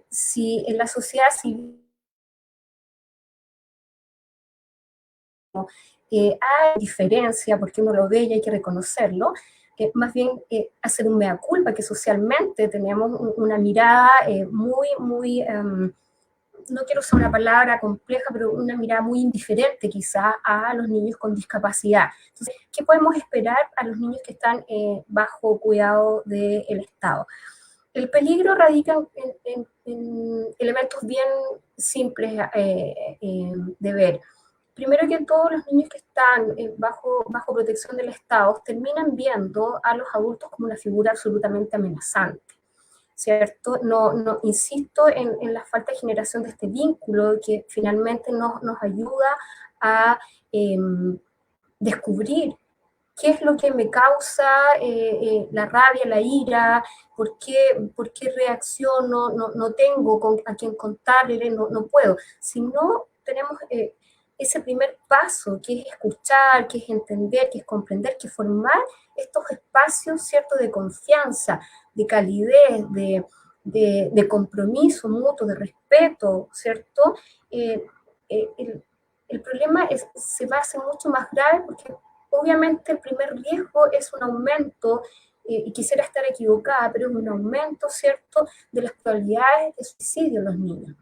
si en la sociedad civil hay diferencia, porque uno lo ve y hay que reconocerlo, más bien hacer un mea culpa, que socialmente tenemos una mirada muy no quiero usar una palabra compleja, pero una mirada muy indiferente quizá a los niños con discapacidad. Entonces, ¿qué podemos esperar a los niños que están bajo cuidado del Estado? El peligro radica en elementos bien simples de ver. Primero que todo, los niños que están bajo protección del Estado terminan viendo a los adultos como una figura absolutamente amenazante, ¿cierto? No insisto en la falta de generación de este vínculo que finalmente nos ayuda a descubrir qué es lo que me causa la rabia, la ira, por qué reacciono, no tengo a quien contarle, no puedo. Si no tenemos ese primer paso, que es escuchar, que es entender, que es comprender, que es formar estos espacios, ¿cierto?, de confianza, de calidez, de compromiso mutuo, de respeto, ¿cierto? El problema se va a hacer mucho más grave porque obviamente el primer riesgo es un aumento, y quisiera estar equivocada, pero es un aumento, ¿cierto?, de las probabilidades de suicidio en los niños,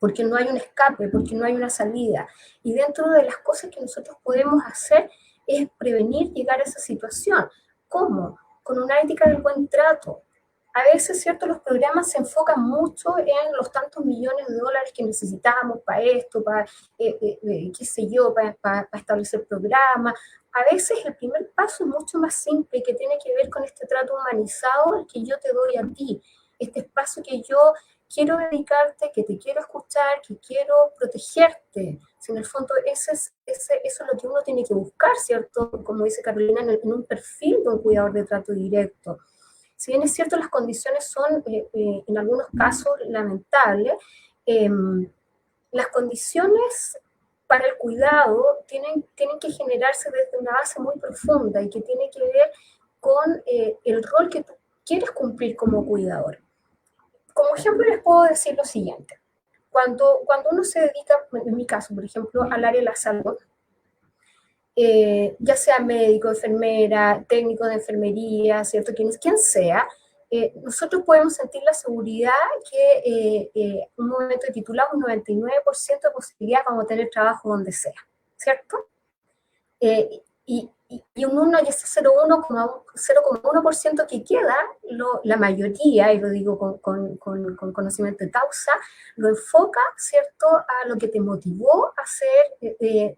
porque no hay un escape, porque no hay una salida. Y dentro de las cosas que nosotros podemos hacer es prevenir llegar a esa situación. ¿Cómo? Con una ética del buen trato. A veces, ¿cierto?, los programas se enfocan mucho en los tantos millones de dólares que necesitamos para esto, para, qué sé yo, para establecer programas. A veces el primer paso es mucho más simple, que tiene que ver con este trato humanizado que yo te doy a ti, este espacio que yo quiero dedicarte, que te quiero escuchar, que quiero protegerte. Si en el fondo eso es lo que uno tiene que buscar, ¿cierto? Como dice Carolina, en un perfil de un cuidador de trato directo. Si bien es cierto, las condiciones son en algunos casos lamentables, las condiciones para el cuidado tienen que generarse desde una base muy profunda y que tiene que ver con el rol que tú quieres cumplir como cuidador. Como ejemplo les puedo decir lo siguiente. Cuando uno se dedica, en mi caso, por ejemplo, al área de la salud, ya sea médico, enfermera, técnico de enfermería, ¿cierto? Quien sea, nosotros podemos sentir la seguridad que un momento titulado un 99% de posibilidad vamos a tener trabajo donde sea, ¿cierto? Y un 1 y ese 0,1% que queda, la mayoría, y lo digo con conocimiento de causa, lo enfoca, ¿cierto?, a lo que te motivó a ser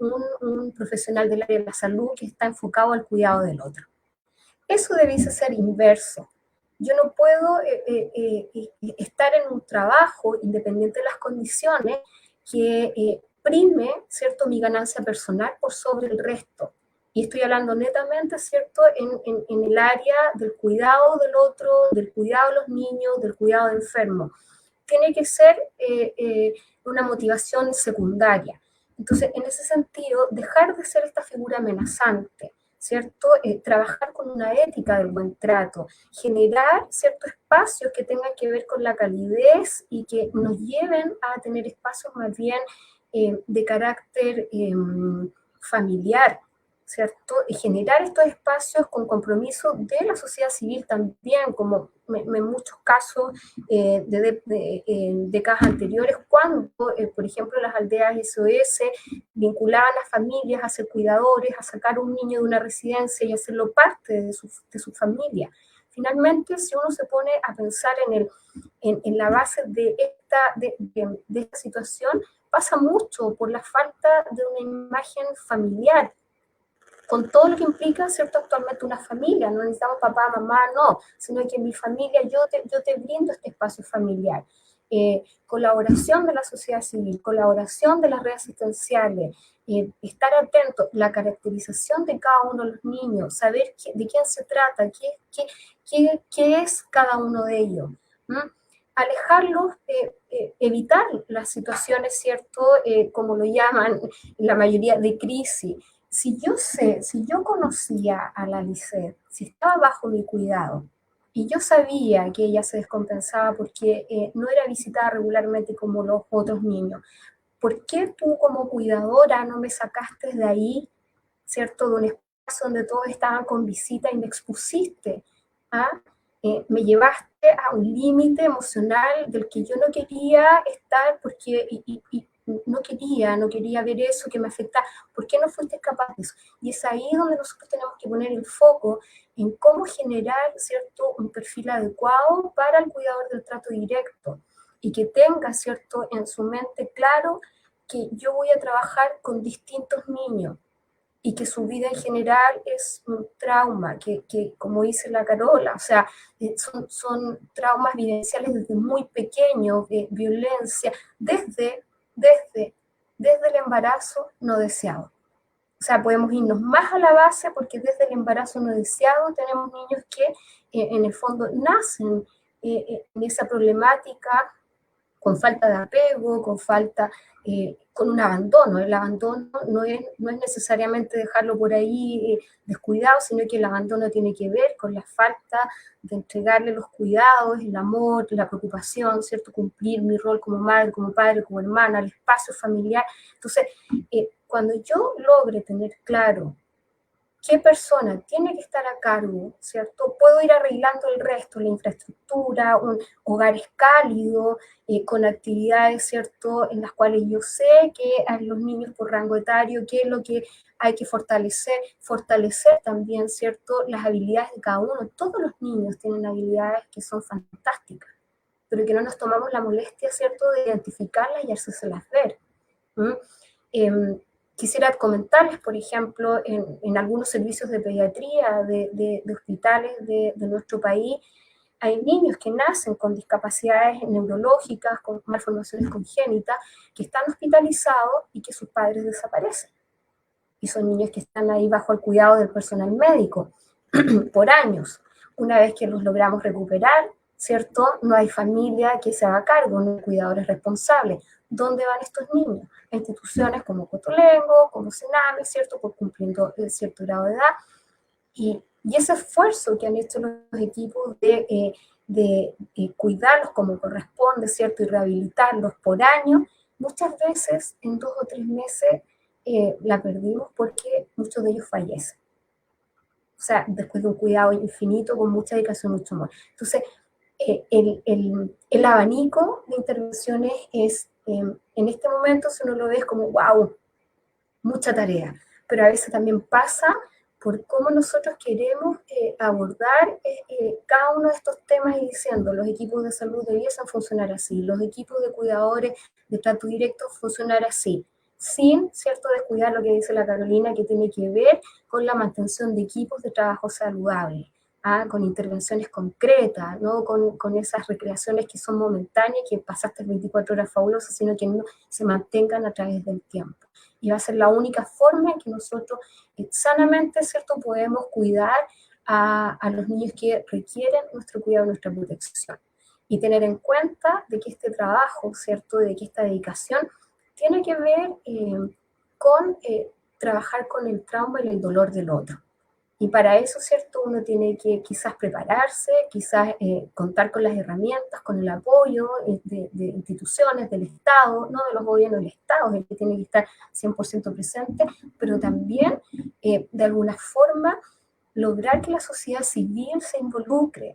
un profesional del área de la salud que está enfocado al cuidado del otro. Eso debiese ser inverso. Yo no puedo estar en un trabajo, independiente de las condiciones, que prime, ¿cierto?, mi ganancia personal por sobre el resto. Y estoy hablando netamente, ¿cierto?, en el área del cuidado del otro, del cuidado de los niños, del cuidado de enfermos. Tiene que ser una motivación secundaria. Entonces, en ese sentido, dejar de ser esta figura amenazante, ¿cierto? Trabajar con una ética del buen trato, generar ciertos espacios que tengan que ver con la calidez y que nos lleven a tener espacios más bien de carácter familiar, ¿cierto? Y generar estos espacios con compromiso de la sociedad civil también, como en muchos casos de décadas anteriores, cuando, por ejemplo, las aldeas SOS vinculaban a familias a ser cuidadores, a sacar a un niño de una residencia y hacerlo parte de su familia. Finalmente, si uno se pone a pensar en la base de esta situación, pasa mucho por la falta de una imagen familiar, con todo lo que implica, ¿cierto?, actualmente una familia. No necesitamos papá, mamá, no, sino que en mi familia yo te brindo este espacio familiar. Colaboración de la sociedad civil, colaboración de las redes asistenciales, estar atento, la caracterización de cada uno de los niños, saber de quién se trata, qué es cada uno de ellos. Alejarlos, evitar las situaciones, ¿cierto?, como lo llaman la mayoría, de crisis. Si yo conocía a la Lisette, si estaba bajo mi cuidado, y yo sabía que ella se descompensaba porque no era visitada regularmente como los otros niños, ¿por qué tú como cuidadora no me sacaste de ahí, ¿cierto?, de un espacio donde todos estaban con visita y me expusiste? Me llevaste a un límite emocional del que yo no quería estar porque no quería ver eso que me afectaba. ¿Por qué no fuiste capaz de eso? Y es ahí donde nosotros tenemos que poner el foco en cómo generar, ¿cierto?, un perfil adecuado para el cuidador del trato directo y que tenga, ¿cierto?, en su mente claro que yo voy a trabajar con distintos niños y que su vida en general es un trauma, que como dice la Carola, o sea, son traumas vivenciales desde muy pequeños, violencia, desde el embarazo no deseado. O sea, podemos irnos más a la base porque desde el embarazo no deseado tenemos niños que en el fondo nacen en esa problemática con falta de apego, con un abandono. El abandono no es necesariamente dejarlo por ahí descuidado, sino que el abandono tiene que ver con la falta de entregarle los cuidados, el amor, la preocupación, ¿cierto? Cumplir mi rol como madre, como padre, como hermana, el espacio familiar. Entonces, cuando yo logre tener claro qué persona tiene que estar a cargo, ¿cierto? Puedo ir arreglando el resto, la infraestructura, hogares cálidos, con actividades, ¿cierto?, en las cuales yo sé que a los niños por rango etario, qué es lo que hay que fortalecer también, ¿cierto?, las habilidades de cada uno. Todos los niños tienen habilidades que son fantásticas, pero que no nos tomamos la molestia, ¿cierto?, de identificarlas y hacérselas ver. Quisiera comentarles, por ejemplo, en algunos servicios de pediatría de hospitales de nuestro país, hay niños que nacen con discapacidades neurológicas, con malformaciones congénitas, que están hospitalizados y que sus padres desaparecen. Y son niños que están ahí bajo el cuidado del personal médico por años. Una vez que los logramos recuperar, ¿cierto?, no hay familia que se haga cargo, no hay cuidadores responsables. ¿Dónde van estos niños? A instituciones como Cotolengo, como Sename, ¿cierto?, por cumpliendo cierto grado de edad. Y ese esfuerzo que han hecho los equipos de cuidarlos como corresponde, ¿cierto?, y rehabilitarlos por años, muchas veces en 2 o 3 meses la perdimos porque muchos de ellos fallecen. O sea, después de un cuidado infinito, con mucha dedicación, mucho amor. Entonces, el abanico de intervenciones es, en este momento, si uno lo ve, es como, wow, mucha tarea, pero a veces también pasa por cómo nosotros queremos abordar cada uno de estos temas y diciendo, los equipos de salud debiesen funcionar así, los equipos de cuidadores de trato directo funcionar así, sin, ¿cierto?, descuidar lo que dice la Carolina, que tiene que ver con la mantención de equipos de trabajo saludable, con intervenciones concretas, no con esas recreaciones que son momentáneas, que pasaste 24 horas fabulosas, sino que no se mantengan a través del tiempo. Y va a ser la única forma en que nosotros sanamente, ¿cierto?, podemos cuidar a los niños que requieren nuestro cuidado, nuestra protección. Y tener en cuenta de que este trabajo, ¿cierto?, de que esta dedicación tiene que ver con trabajar con el trauma y el dolor del otro. Y para eso, ¿cierto?, uno tiene que quizás prepararse, quizás contar con las herramientas, con el apoyo de instituciones, del Estado, no de los gobiernos, del Estado es el que tiene que estar 100% presente, pero también, de alguna forma, lograr que la sociedad civil se involucre.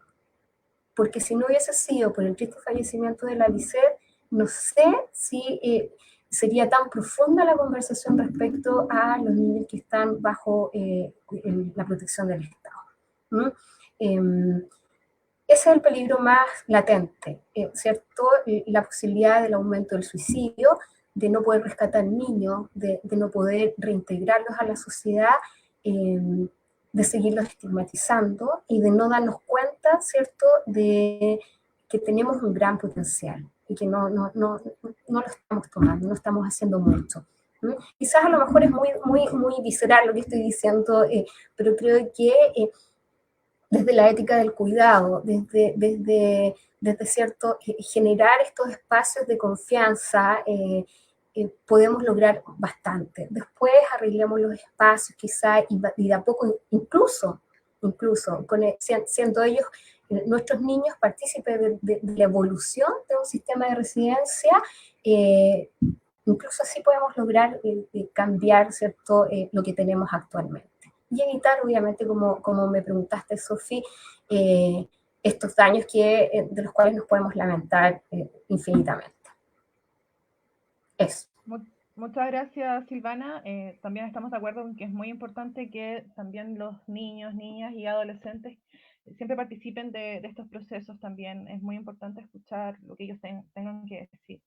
Porque si no hubiese sido por el triste fallecimiento de la Lisette, no sé si sería tan profunda la conversación respecto a los niños que están bajo la protección del Estado. Ese es el peligro más latente, ¿cierto? La posibilidad del aumento del suicidio, de no poder rescatar niños, de no poder reintegrarlos a la sociedad, de seguirlos estigmatizando y de no darnos cuenta, ¿cierto?, de que tenemos un gran potencial y que no lo estamos tomando, no estamos haciendo mucho. Quizás a lo mejor es muy visceral lo que estoy diciendo, pero creo que desde la ética del cuidado, desde cierto, generar estos espacios de confianza, podemos lograr bastante. Después arreglemos los espacios quizás y de a poco incluso siendo ellos nuestros niños partícipes de la evolución de un sistema de residencia, incluso así podemos lograr cambiar, ¿cierto?, lo que tenemos actualmente. Y evitar, obviamente, como me preguntaste, Sofi, estos daños de los cuales nos podemos lamentar infinitamente. Eso. Muchas gracias, Silvana. También estamos de acuerdo en que es muy importante que también los niños, niñas y adolescentes siempre participen de estos procesos también. Es muy importante escuchar lo que ellos tengan que decir.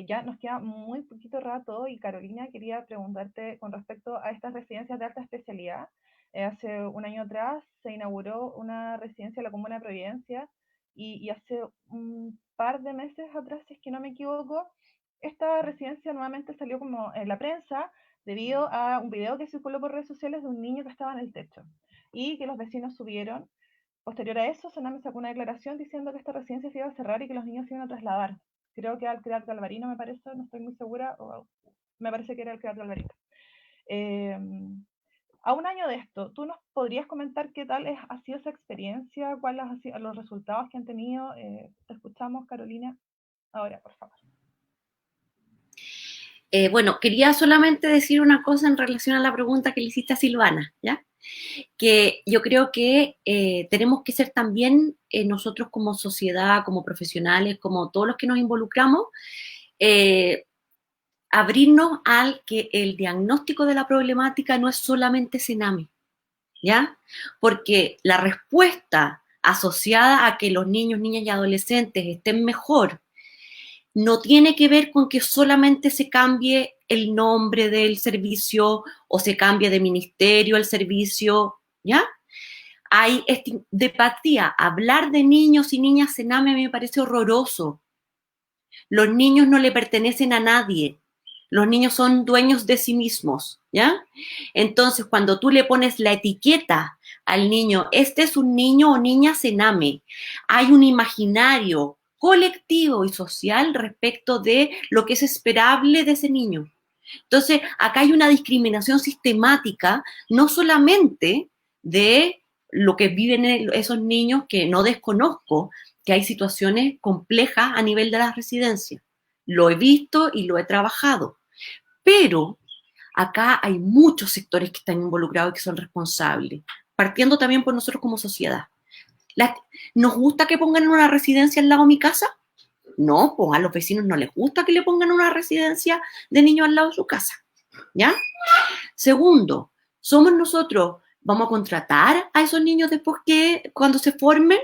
Ya nos queda muy poquito rato y Carolina, quería preguntarte con respecto a estas residencias de alta especialidad. Hace un año atrás se inauguró una residencia en la Comuna de Providencia y hace un par de meses atrás, si es que no me equivoco, esta residencia nuevamente salió como en la prensa debido a un video que circuló por redes sociales de un niño que estaba en el techo y que los vecinos subieron. Posterior a eso, Sename sacó una declaración diciendo que esta residencia se iba a cerrar y que los niños se iban a trasladar. Creo que al CREAT Galvarino, me parece, no estoy muy segura, o me parece que era el CREAT Galvarino. A un año de esto, ¿tú nos podrías comentar qué tal ha sido esa experiencia? ¿Cuáles han sido los resultados que han tenido? Te escuchamos, Carolina. Ahora, por favor. Bueno, quería solamente decir una cosa en relación a la pregunta que le hiciste a Silvana, ¿ya? Que yo creo que tenemos que ser también nosotros como sociedad, como profesionales, como todos los que nos involucramos, abrirnos al que el diagnóstico de la problemática no es solamente Sename, ¿ya? Porque la respuesta asociada a que los niños, niñas y adolescentes estén mejor no tiene que ver con que solamente se cambie el nombre del servicio o se cambie de ministerio el servicio, ¿ya? Hay empatía. Hablar de niños y niñas Sename me parece horroroso. Los niños no le pertenecen a nadie. Los niños son dueños de sí mismos, ¿ya? Entonces, cuando tú le pones la etiqueta al niño, este es un niño o niña Sename, hay un imaginario colectivo y social respecto de lo que es esperable de ese niño. Entonces, acá hay una discriminación sistemática, no solamente de lo que viven esos niños, que no desconozco, que hay situaciones complejas a nivel de las residencias. Lo he visto y lo he trabajado. Pero acá hay muchos sectores que están involucrados y que son responsables, partiendo también por nosotros como sociedad. ¿Nos gusta que pongan una residencia al lado de mi casa? No, pues a los vecinos no les gusta que le pongan una residencia de niños al lado de su casa, ¿ya? Segundo, somos nosotros, vamos a contratar a esos niños después que, cuando se formen,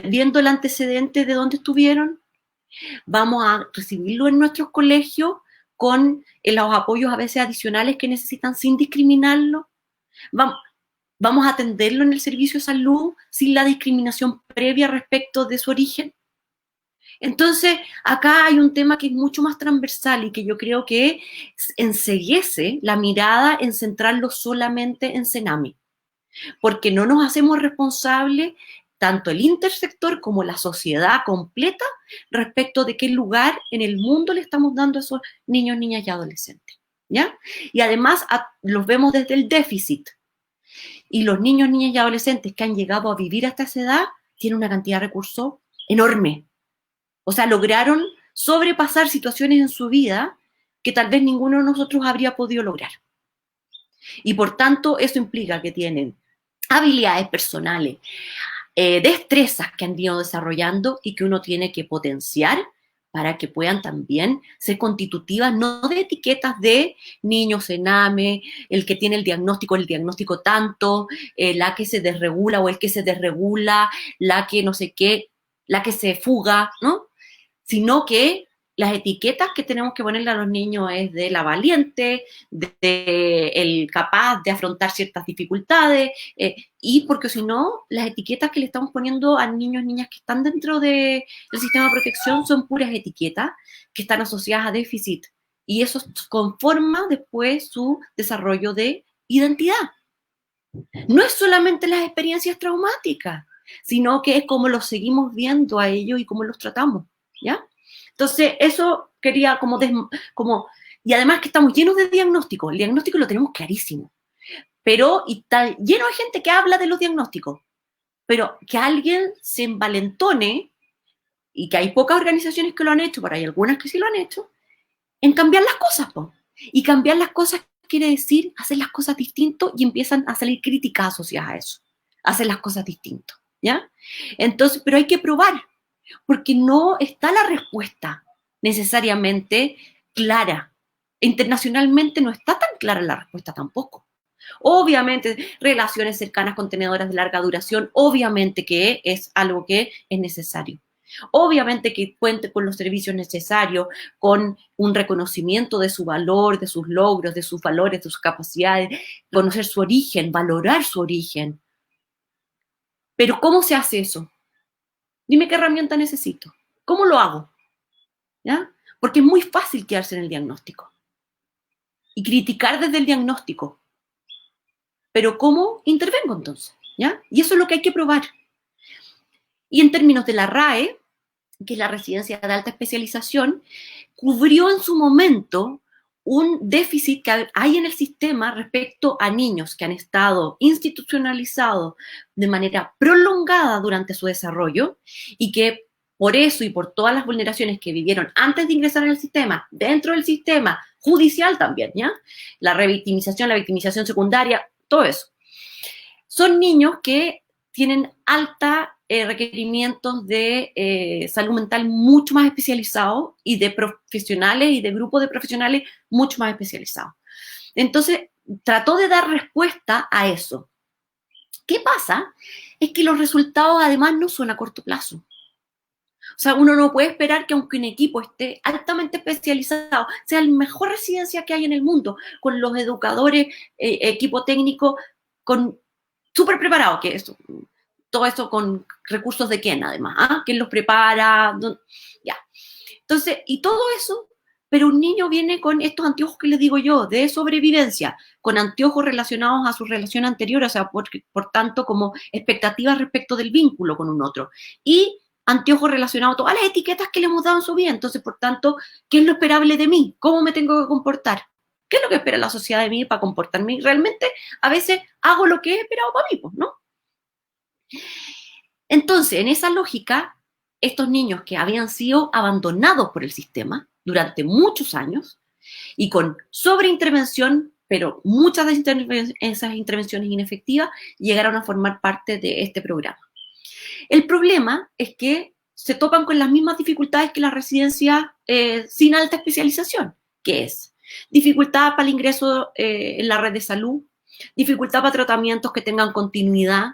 viendo el antecedente de dónde estuvieron, vamos a recibirlo en nuestros colegios con los apoyos a veces adicionales que necesitan sin discriminarlo. Vamos a atenderlo en el servicio de salud sin la discriminación previa respecto de su origen. Entonces, acá hay un tema que es mucho más transversal y que yo creo que enceguece la mirada en centrarlo solamente en Senami, porque no nos hacemos responsables tanto el intersector como la sociedad completa respecto de qué lugar en el mundo le estamos dando a esos niños, niñas y adolescentes, ¿ya? Y además los vemos desde el déficit. Y los niños, niñas y adolescentes que han llegado a vivir hasta esa edad tienen una cantidad de recursos enorme. O sea, lograron sobrepasar situaciones en su vida que tal vez ninguno de nosotros habría podido lograr. Y por tanto, eso implica que tienen habilidades personales, destrezas que han ido desarrollando y que uno tiene que potenciar para que puedan también ser constitutivas, no de etiquetas de niño Sename, el que tiene el diagnóstico tanto, la que se desregula o el que se desregula, la que no sé qué, la que se fuga, ¿no? Sino que las etiquetas que tenemos que ponerle a los niños es de la valiente, de el capaz de afrontar ciertas dificultades, y porque si no, las etiquetas que le estamos poniendo a niños y niñas que están dentro del sistema de protección son puras etiquetas que están asociadas a déficit, y eso conforma después su desarrollo de identidad. No es solamente las experiencias traumáticas, sino que es cómo los seguimos viendo a ellos y cómo los tratamos, ¿ya? Entonces, eso quería y además que estamos llenos de diagnósticos, el diagnóstico lo tenemos clarísimo, pero, y está lleno de gente que habla de los diagnósticos, pero que alguien se envalentone, y que hay pocas organizaciones que lo han hecho, pero hay algunas que sí lo han hecho, en cambiar las cosas, po. Y cambiar las cosas quiere decir hacer las cosas distinto, y empiezan a salir críticas asociadas a eso, hacer las cosas distinto, ¿ya? Entonces, pero hay que probar, porque no está la respuesta necesariamente clara. Internacionalmente no está tan clara la respuesta tampoco. Obviamente, relaciones cercanas con tenedoras de larga duración, obviamente que es algo que es necesario. Obviamente que cuente con los servicios necesarios, con un reconocimiento de su valor, de sus logros, de sus valores, de sus capacidades, conocer su origen, valorar su origen. Pero ¿cómo se hace eso? Dime qué herramienta necesito. ¿Cómo lo hago? ¿Ya? Porque es muy fácil quedarse en el diagnóstico y criticar desde el diagnóstico. Pero ¿cómo intervengo entonces? ¿Ya? Y eso es lo que hay que probar. Y en términos de la RAE, que es la residencia de alta especialización, cubrió en su momento un déficit que hay en el sistema respecto a niños que han estado institucionalizados de manera prolongada durante su desarrollo y que por eso y por todas las vulneraciones que vivieron antes de ingresar al sistema, dentro del sistema judicial también, ¿ya? La revictimización, la victimización secundaria, todo eso. Son niños que tienen alta requerimientos de salud mental mucho más especializados y de profesionales y de grupos de profesionales mucho más especializados. Entonces, trató de dar respuesta a eso. ¿Qué pasa? Es que los resultados además no son a corto plazo. O sea, uno no puede esperar que aunque un equipo esté altamente especializado, sea la mejor residencia que hay en el mundo, con los educadores, equipo técnico, súper preparado, que eso, todo eso con recursos de quién además, ¿ah? ¿Quién los prepara? Ya. Entonces, y todo eso, pero un niño viene con estos anteojos que les digo yo, de sobrevivencia, con anteojos relacionados a su relación anterior, o sea, por tanto, como expectativas respecto del vínculo con un otro. Y anteojos relacionados a todas las etiquetas que le hemos dado en su vida. Entonces, por tanto, ¿qué es lo esperable de mí? ¿Cómo me tengo que comportar? ¿Qué es lo que espera la sociedad de mí para comportarme? Y realmente, a veces, hago lo que he esperado para mí, pues, ¿no? Entonces, en esa lógica, estos niños que habían sido abandonados por el sistema durante muchos años y con sobreintervención, pero muchas de esas intervenciones inefectivas, llegaron a formar parte de este programa. El problema es que se topan con las mismas dificultades que las residencias sin alta especialización, que es dificultad para el ingreso en la red de salud, dificultad para tratamientos que tengan continuidad,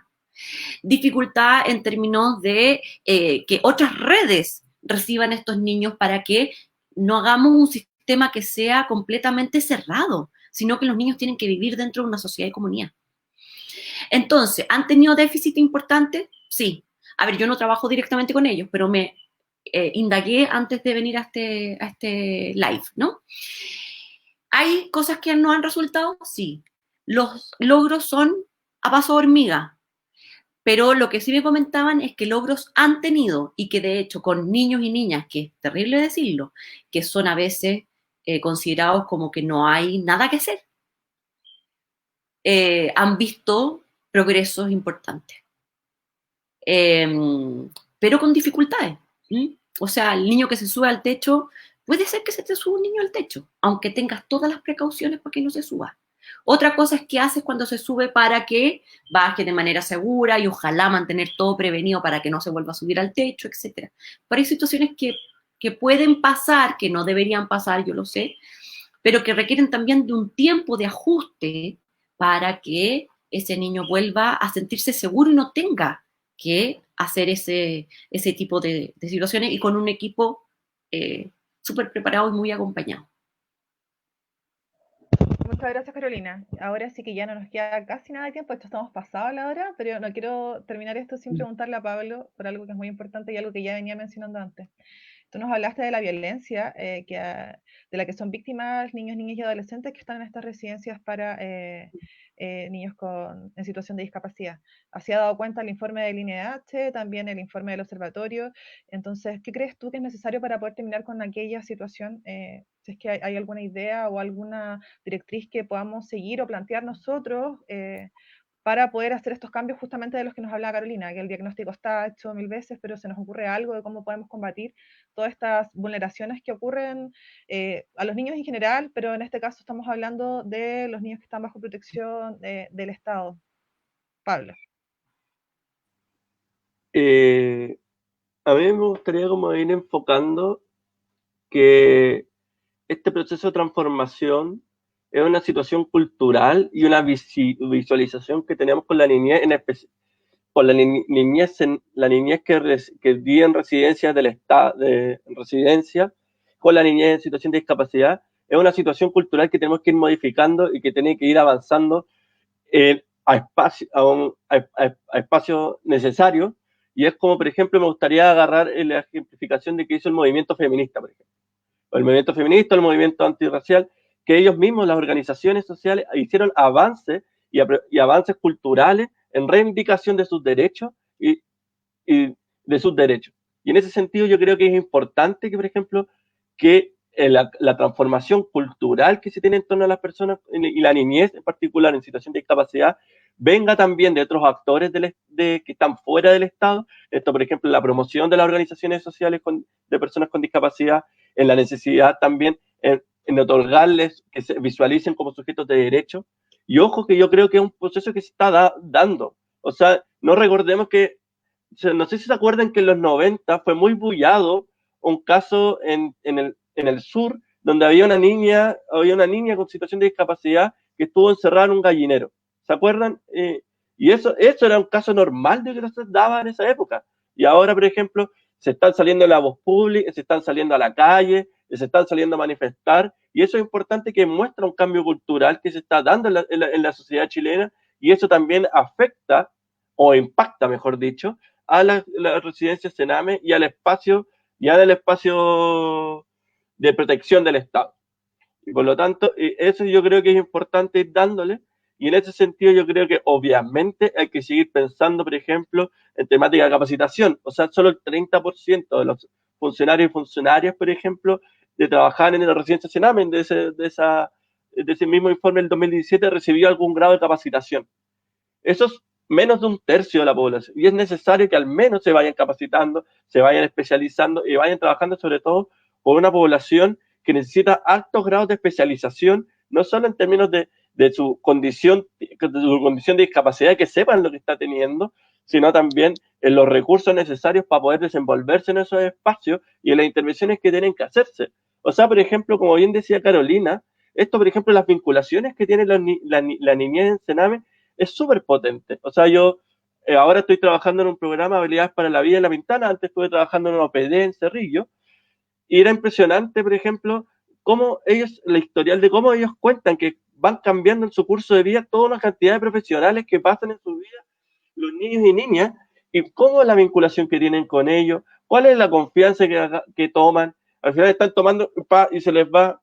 dificultad en términos de que otras redes reciban estos niños para que no hagamos un sistema que sea completamente cerrado, sino que los niños tienen que vivir dentro de una sociedad y comunidad. Entonces, ¿han tenido déficit importante? Sí. A ver, yo no trabajo directamente con ellos, pero me indagué antes de venir a este live, ¿no? ¿Hay cosas que no han resultado? Sí. Los logros son a paso de hormiga, pero lo que sí me comentaban es que logros han tenido y que de hecho con niños y niñas, que es terrible decirlo, que son a veces considerados como que no hay nada que hacer, han visto progresos importantes. Pero con dificultades. O sea, el niño que se sube al techo, puede ser que se te suba un niño al techo, aunque tengas todas las precauciones para que no se suba. Otra cosa es qué haces cuando se sube para que baje de manera segura y ojalá mantener todo prevenido para que no se vuelva a subir al techo, etc. Pero hay situaciones que pueden pasar, que no deberían pasar, yo lo sé, pero que requieren también de un tiempo de ajuste para que ese niño vuelva a sentirse seguro y no tenga que hacer ese tipo de situaciones y con un equipo súper preparado y muy acompañado. Muchas gracias, Carolina. Ahora sí que ya no nos queda casi nada de tiempo, esto estamos pasados la hora, pero no quiero terminar esto sin preguntarle a Pablo por algo que es muy importante y algo que ya venía mencionando antes. Tú nos hablaste de la violencia de la que son víctimas niños, niñas y adolescentes que están en estas residencias para niños en situación de discapacidad. Así ha dado cuenta el informe del INEH, también el informe del observatorio. Entonces, ¿qué crees tú que es necesario para poder terminar con aquella situación? Si es que hay alguna idea o alguna directriz que podamos seguir o plantear nosotros para poder hacer estos cambios justamente de los que nos hablaba Carolina, que el diagnóstico está hecho 1000 veces, pero se nos ocurre algo de cómo podemos combatir todas estas vulneraciones que ocurren a los niños en general, pero en este caso estamos hablando de los niños que están bajo protección del Estado. Pablo. A mí me gustaría como ir enfocando que este proceso de transformación es una situación cultural y una visualización que tenemos con la niñez, en especial con la niñez que vive en residencias del Estado, con la niñez en situación de discapacidad, es una situación cultural que tenemos que ir modificando y que tiene que ir avanzando a espacios necesarios. Y es como, por ejemplo, me gustaría agarrar la ejemplificación de que hizo el movimiento feminista, por ejemplo. El movimiento feminista, el movimiento antirracial, que ellos mismos, las organizaciones sociales, hicieron avances y avances culturales en reivindicación de sus derechos y de sus derechos. Y en ese sentido yo creo que es importante que, por ejemplo, que la transformación cultural que se tiene en torno a las personas y la niñez en particular en situación de discapacidad venga también de otros actores que están fuera del Estado. Esto, por ejemplo, la promoción de las organizaciones sociales de personas con discapacidad, en la necesidad también en otorgarles que se visualicen como sujetos de derecho. Y ojo que yo creo que es un proceso que se está dando. O sea, no recordemos que, no sé si se acuerdan que en los 90 fue muy bullado un caso en el sur donde había una niña con situación de discapacidad que estuvo encerrada en un gallinero. ¿Se acuerdan? Y eso era un caso normal de que se daba en esa época. Y ahora, por ejemplo, se están saliendo a la voz pública, se están saliendo a la calle, se están saliendo a manifestar, y eso es importante, que muestra un cambio cultural que se está dando en la sociedad chilena, y eso también afecta, o impacta, mejor dicho, a la residencia Sename y al espacio, del espacio de protección del Estado. Y por lo tanto, eso yo creo que es importante ir dándole, y en ese sentido yo creo que obviamente hay que seguir pensando, por ejemplo, en temática de capacitación. O sea, solo el 30% de los funcionarios y funcionarias, por ejemplo, de trabajar en la residencia Senamen, de ese mismo informe del 2017, recibió algún grado de capacitación. Eso es menos de un tercio de la población, y es necesario que al menos se vayan capacitando, se vayan especializando y vayan trabajando sobre todo con una población que necesita altos grados de especialización, no solo en términos de su condición de discapacidad, que sepan lo que está teniendo, sino también en los recursos necesarios para poder desenvolverse en esos espacios y en las intervenciones que tienen que hacerse. O sea, por ejemplo, como bien decía Carolina, esto, por ejemplo, las vinculaciones que tiene la niñez en Sename es súper potente. O sea, yo ahora estoy trabajando en un programa de habilidades para la vida en La Pintana, antes estuve trabajando en un OPD en Cerrillo, y era impresionante, por ejemplo, cómo ellos, la historial de cómo ellos cuentan que van cambiando en su curso de vida toda una cantidad de profesionales que pasan en su vida, los niños y niñas, y cómo es la vinculación que tienen con ellos, cuál es la confianza que toman. Al final están tomando y se les va.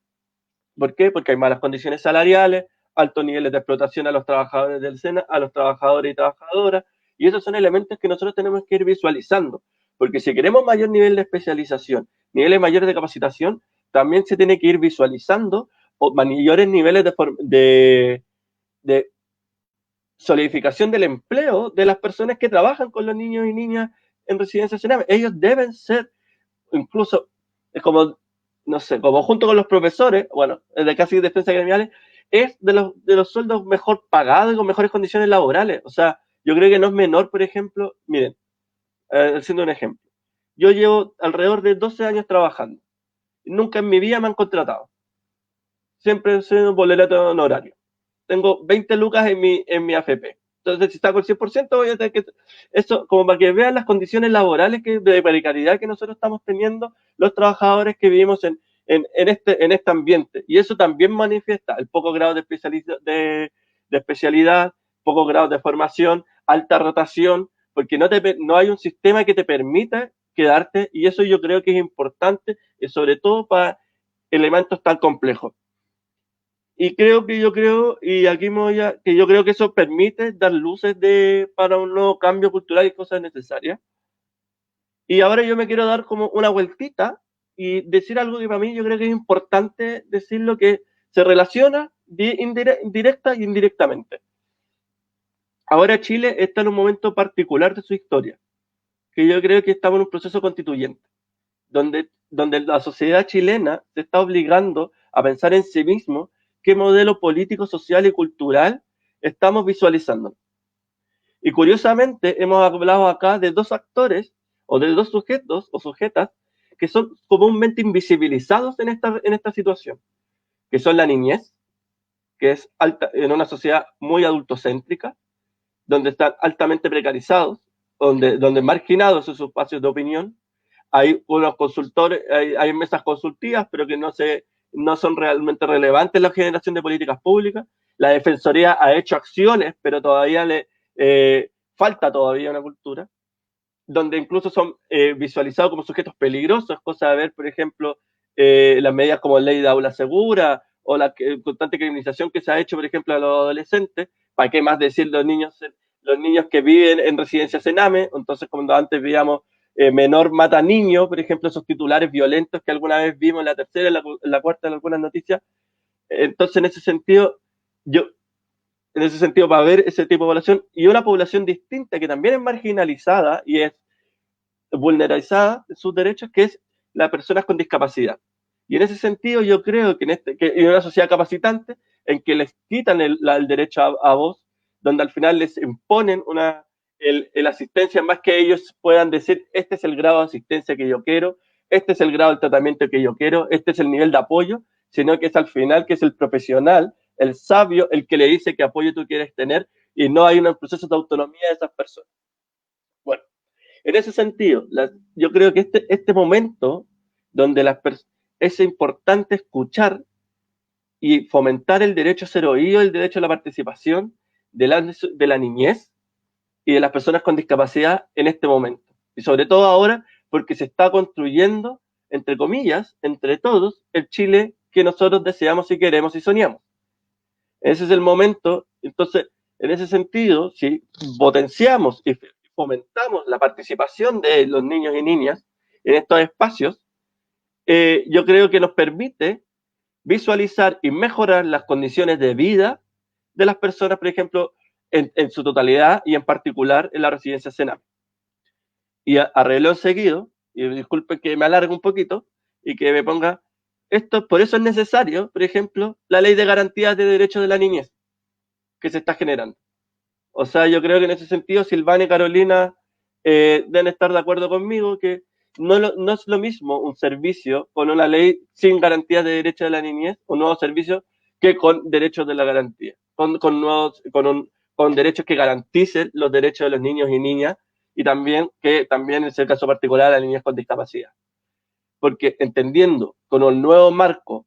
¿Por qué? Porque hay malas condiciones salariales, altos niveles de explotación a los trabajadores del SENA, a los trabajadores y trabajadoras, y esos son elementos que nosotros tenemos que ir visualizando, porque si queremos mayor nivel de especialización, niveles mayores de capacitación, también se tiene que ir visualizando mayores niveles de solidificación del empleo de las personas que trabajan con los niños y niñas en residencias SENAME. Ellos deben ser incluso como, no sé, como junto con los profesores, bueno, de casi defensa gremiales, es de los sueldos mejor pagados y con mejores condiciones laborales. O sea, yo creo que no es menor, por ejemplo, miren, haciendo un ejemplo. Yo llevo alrededor de 12 años trabajando. Nunca en mi vida me han contratado. Siempre soy un bolerato honorario. Tengo 20 lucas en mi AFP. Entonces, si saco el 100%, voy a tener que... Eso, como para que vean las condiciones laborales de precariedad que nosotros estamos teniendo los trabajadores que vivimos en este ambiente. Y eso también manifiesta el poco grado de especialidad, poco grado de formación, alta rotación, porque no hay un sistema que te permita quedarte, y eso yo creo que es importante, sobre todo para elementos tan complejos. Y y aquí me voy que yo creo que eso permite dar luces para un nuevo cambio cultural y cosas necesarias. Y ahora yo me quiero dar como una vueltita y decir algo que para mí yo creo que es importante decirlo, que se relaciona directa e indirectamente. Ahora Chile está en un momento particular de su historia, que yo creo que estamos en un proceso constituyente, donde la sociedad chilena se está obligando a pensar en sí mismo qué modelo político, social y cultural estamos visualizando. Y curiosamente hemos hablado acá de dos actores o de dos sujetos o sujetas que son comúnmente invisibilizados en esta situación, que son la niñez, que es en una sociedad muy adultocéntrica, donde están altamente precarizados, donde marginados sus espacios de opinión. Hay unos consultores, hay mesas consultivas, pero que no son realmente relevantes en la generación de políticas públicas. La Defensoría ha hecho acciones, pero todavía falta todavía una cultura, donde incluso son visualizados como sujetos peligrosos, cosa de ver, por ejemplo, las medidas como ley de aula segura o la constante criminalización que se ha hecho, por ejemplo, a los adolescentes. ¿Para qué más decir los niños que viven en residencias Sename? Entonces, cuando antes veíamos menor mata niño, por ejemplo, esos titulares violentos que alguna vez vimos en la tercera, en la cuarta, en algunas noticias. Entonces, en ese sentido, para ver ese tipo de población y una población distinta que también es marginalizada y es vulnerabilizada en sus derechos, que es las personas con discapacidad. Y en ese sentido yo creo que en una sociedad capacitante, en que les quitan el derecho a voz, donde al final les imponen la asistencia, más que ellos puedan decir, este es el grado de asistencia que yo quiero, este es el grado de tratamiento que yo quiero, este es el nivel de apoyo, sino que es al final que es el profesional, el sabio, el que le dice qué apoyo tú quieres tener, y no hay un proceso de autonomía de esas personas. Bueno, en ese sentido, yo creo que este momento donde es importante escuchar y fomentar el derecho a ser oído, el derecho a la participación de la niñez y de las personas con discapacidad en este momento. Y sobre todo ahora, porque se está construyendo, entre comillas, entre todos, el Chile que nosotros deseamos y queremos y soñamos. Ese es el momento. Entonces, en ese sentido, si potenciamos y fomentamos la participación de los niños y niñas en estos espacios, yo creo que nos permite visualizar y mejorar las condiciones de vida de las personas, por ejemplo, en su totalidad y en particular en la residencia Sename. Y arreglo seguido, y disculpen que me alargue un poquito y que me ponga esto, por eso es necesario, por ejemplo, la ley de garantías de derechos de la niñez que se está generando. O sea, yo creo que en ese sentido Silvana y Carolina deben estar de acuerdo conmigo que no es lo mismo un servicio con una ley sin garantías de derechos de la niñez, un nuevo servicio, que con derechos de la garantía, con derechos que garanticen los derechos de los niños y niñas, y también en ese caso particular a las niñas con discapacidad. Porque entendiendo con el nuevo marco,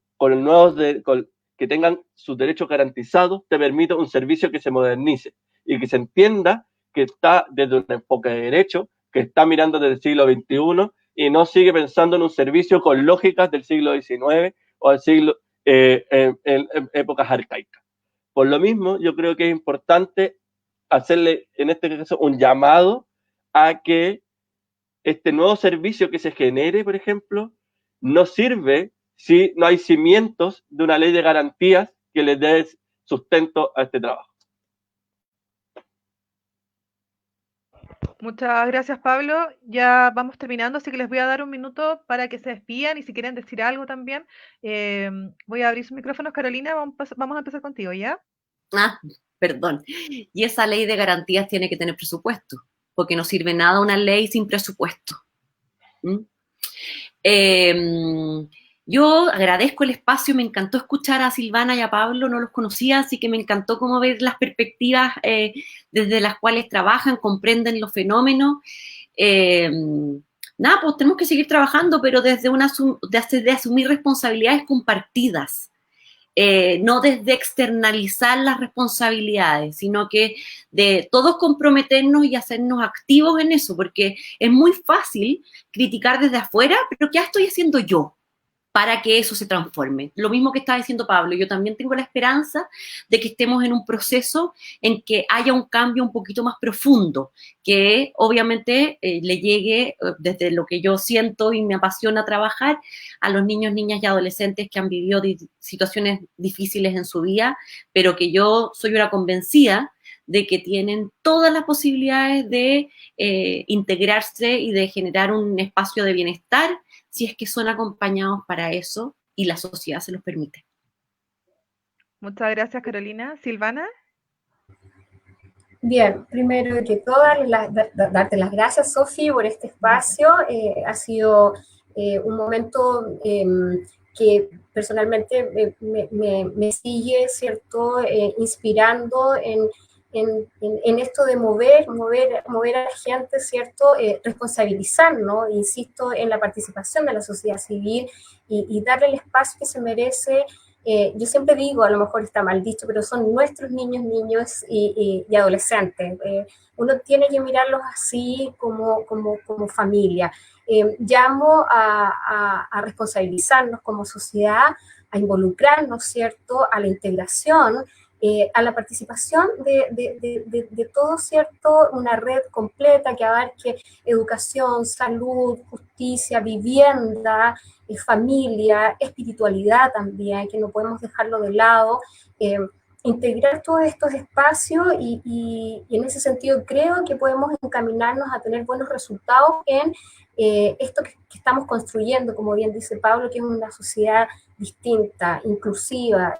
que tengan sus derechos garantizados, te permite un servicio que se modernice y que se entienda que está desde un enfoque de derecho, que está mirando desde el siglo XXI y no sigue pensando en un servicio con lógicas del siglo XIX o en épocas arcaicas. Por lo mismo, yo creo que es importante hacerle, en este caso, un llamado a que este nuevo servicio que se genere, por ejemplo, no sirve si no hay cimientos de una ley de garantías que le dé sustento a este trabajo. Muchas gracias, Pablo. Ya vamos terminando, así que les voy a dar un minuto para que se despidan y si quieren decir algo también. Voy a abrir sus micrófonos, Carolina. Vamos a empezar contigo, ¿ya? Perdón. Y esa ley de garantías tiene que tener presupuesto, porque no sirve nada una ley sin presupuesto. Yo agradezco el espacio, me encantó escuchar a Silvana y a Pablo, no los conocía, así que me encantó cómo ver las perspectivas desde las cuales trabajan, comprenden los fenómenos. Nada, pues tenemos que seguir trabajando, pero desde de asumir responsabilidades compartidas. No desde externalizar las responsabilidades, sino que de todos comprometernos y hacernos activos en eso, porque es muy fácil criticar desde afuera, pero ¿qué estoy haciendo yo para que eso se transforme? Lo mismo que estaba diciendo Pablo, yo también tengo la esperanza de que estemos en un proceso en que haya un cambio un poquito más profundo, que obviamente le llegue desde lo que yo siento y me apasiona trabajar a los niños, niñas y adolescentes que han vivido situaciones difíciles en su vida, pero que yo soy una convencida de que tienen todas las posibilidades de integrarse y de generar un espacio de bienestar si es que son acompañados para eso y la sociedad se los permite. Muchas gracias, Carolina. Silvana. Bien, primero que todo, darte las gracias, Sofi, por este espacio. Ha sido un momento que personalmente me sigue, ¿cierto?, inspirando en esto de mover a la gente, ¿cierto?, responsabilizar, ¿no? Insisto en la participación de la sociedad civil y darle el espacio que se merece. Yo siempre digo, a lo mejor está mal dicho, pero son nuestros niños y adolescentes. Uno tiene que mirarlos así como familia. Llamo a responsabilizarnos como sociedad, a involucrarnos, ¿cierto?, a la integración, a la participación de todo, ¿cierto?, una red completa que abarque educación, salud, justicia, vivienda, familia, espiritualidad también, que no podemos dejarlo de lado, integrar todos estos espacios y en ese sentido creo que podemos encaminarnos a tener buenos resultados en esto que estamos construyendo, como bien dice Pablo, que es una sociedad distinta, inclusiva,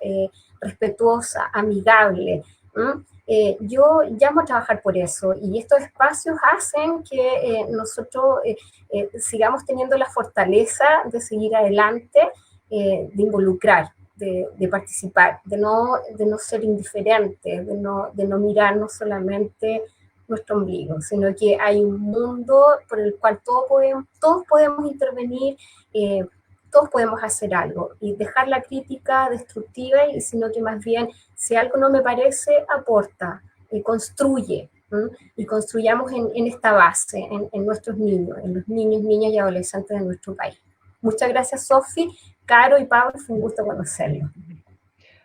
respetuosa, amigable. Yo llamo a trabajar por eso y estos espacios hacen que nosotros sigamos teniendo la fortaleza de seguir adelante, de involucrar, de participar, de no ser indiferentes, de no mirarnos solamente nuestro ombligo, sino que hay un mundo por el cual todos podemos intervenir, todos podemos hacer algo y dejar la crítica destructiva, y sino que más bien, si algo no me parece, aporta, construye, y construyamos en esta base, en nuestros niños, en los niños, niñas y adolescentes de nuestro país. Muchas gracias, Sofi, Caro y Pablo, fue un gusto conocerlos.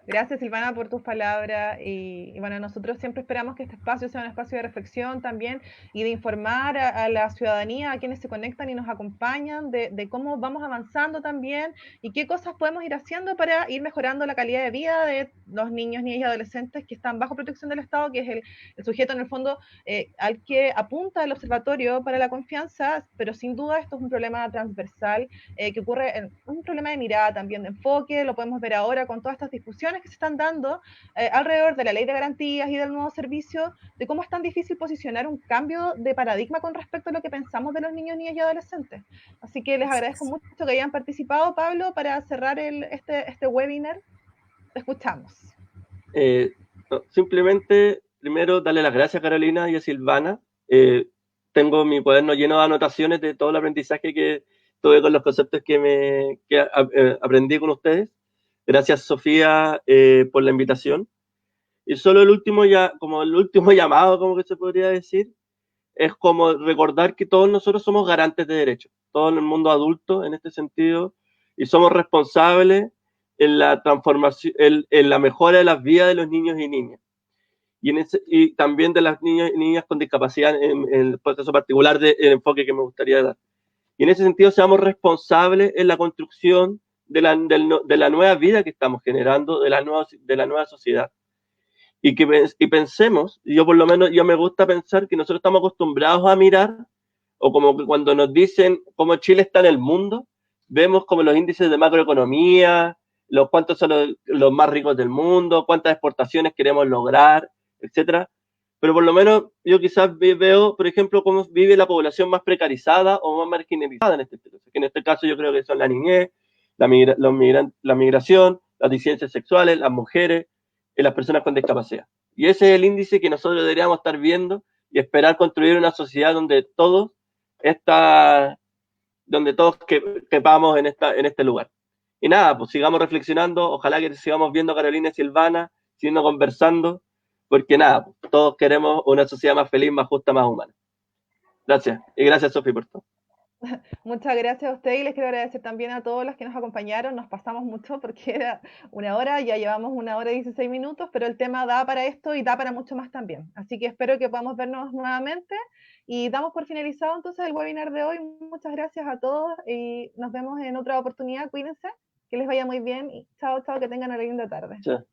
Gracias, Silvana, por tus palabras y bueno, nosotros siempre esperamos que este espacio sea un espacio de reflexión también y de informar a la ciudadanía, a quienes se conectan y nos acompañan, de cómo vamos avanzando también y qué cosas podemos ir haciendo para ir mejorando la calidad de vida de los niños, niñas y adolescentes que están bajo protección del Estado, que es el sujeto en el fondo al que apunta el Observatorio para la Confianza, pero sin duda esto es un problema transversal que ocurre, un problema de mirada también, de enfoque, lo podemos ver ahora con todas estas discusiones discusiones que se están dando alrededor de la ley de garantías y del nuevo servicio, de cómo es tan difícil posicionar un cambio de paradigma con respecto a lo que pensamos de los niños, niñas y adolescentes. Así que les agradezco mucho que hayan participado, Pablo, para cerrar este webinar. Te escuchamos. Simplemente, primero, darle las gracias a Carolina y a Silvana. Tengo mi cuaderno lleno de anotaciones de todo el aprendizaje que tuve con los conceptos que aprendí con ustedes. Gracias, Sofía, por la invitación. Y solo el último llamado, como que se podría decir, es como recordar que todos nosotros somos garantes de derechos, todo el mundo adulto en este sentido, y somos responsables en la transformación, en la mejora de las vidas de los niños y niñas. Y también de las niñas y niñas con discapacidad en el proceso particular del enfoque que me gustaría dar. Y en ese sentido seamos responsables en la construcción de la nueva vida que estamos generando, de la nueva sociedad. Y pensemos, yo por lo menos, yo me gusta pensar que nosotros estamos acostumbrados a mirar, o como que cuando nos dicen cómo Chile está en el mundo, vemos como los índices de macroeconomía, cuántos son los más ricos del mundo, cuántas exportaciones queremos lograr, etcétera. Pero por lo menos yo quizás veo, por ejemplo, cómo vive la población más precarizada o más marginalizada en este caso. Que en este caso yo creo que son la niñez, la migración, las disidencias sexuales, las mujeres y las personas con discapacidad. Y ese es el índice que nosotros deberíamos estar viendo y esperar construir una sociedad donde todos quepamos en este lugar. Y nada, pues sigamos reflexionando, ojalá que sigamos viendo a Carolina y Silvana, siguiendo conversando, porque nada, pues, todos queremos una sociedad más feliz, más justa, más humana. Gracias, y gracias, Sofi, por todo. Muchas gracias a usted y les quiero agradecer también a todos los que nos acompañaron. Nos pasamos mucho porque era 1 hora, ya llevamos 1 hora y 16 minutos, pero el tema da para esto y da para mucho más también. Así que espero que podamos vernos nuevamente y damos por finalizado entonces el webinar de hoy. Muchas gracias a todos y nos vemos en otra oportunidad. Cuídense, que les vaya muy bien y chao, chao, que tengan una linda tarde. Chao.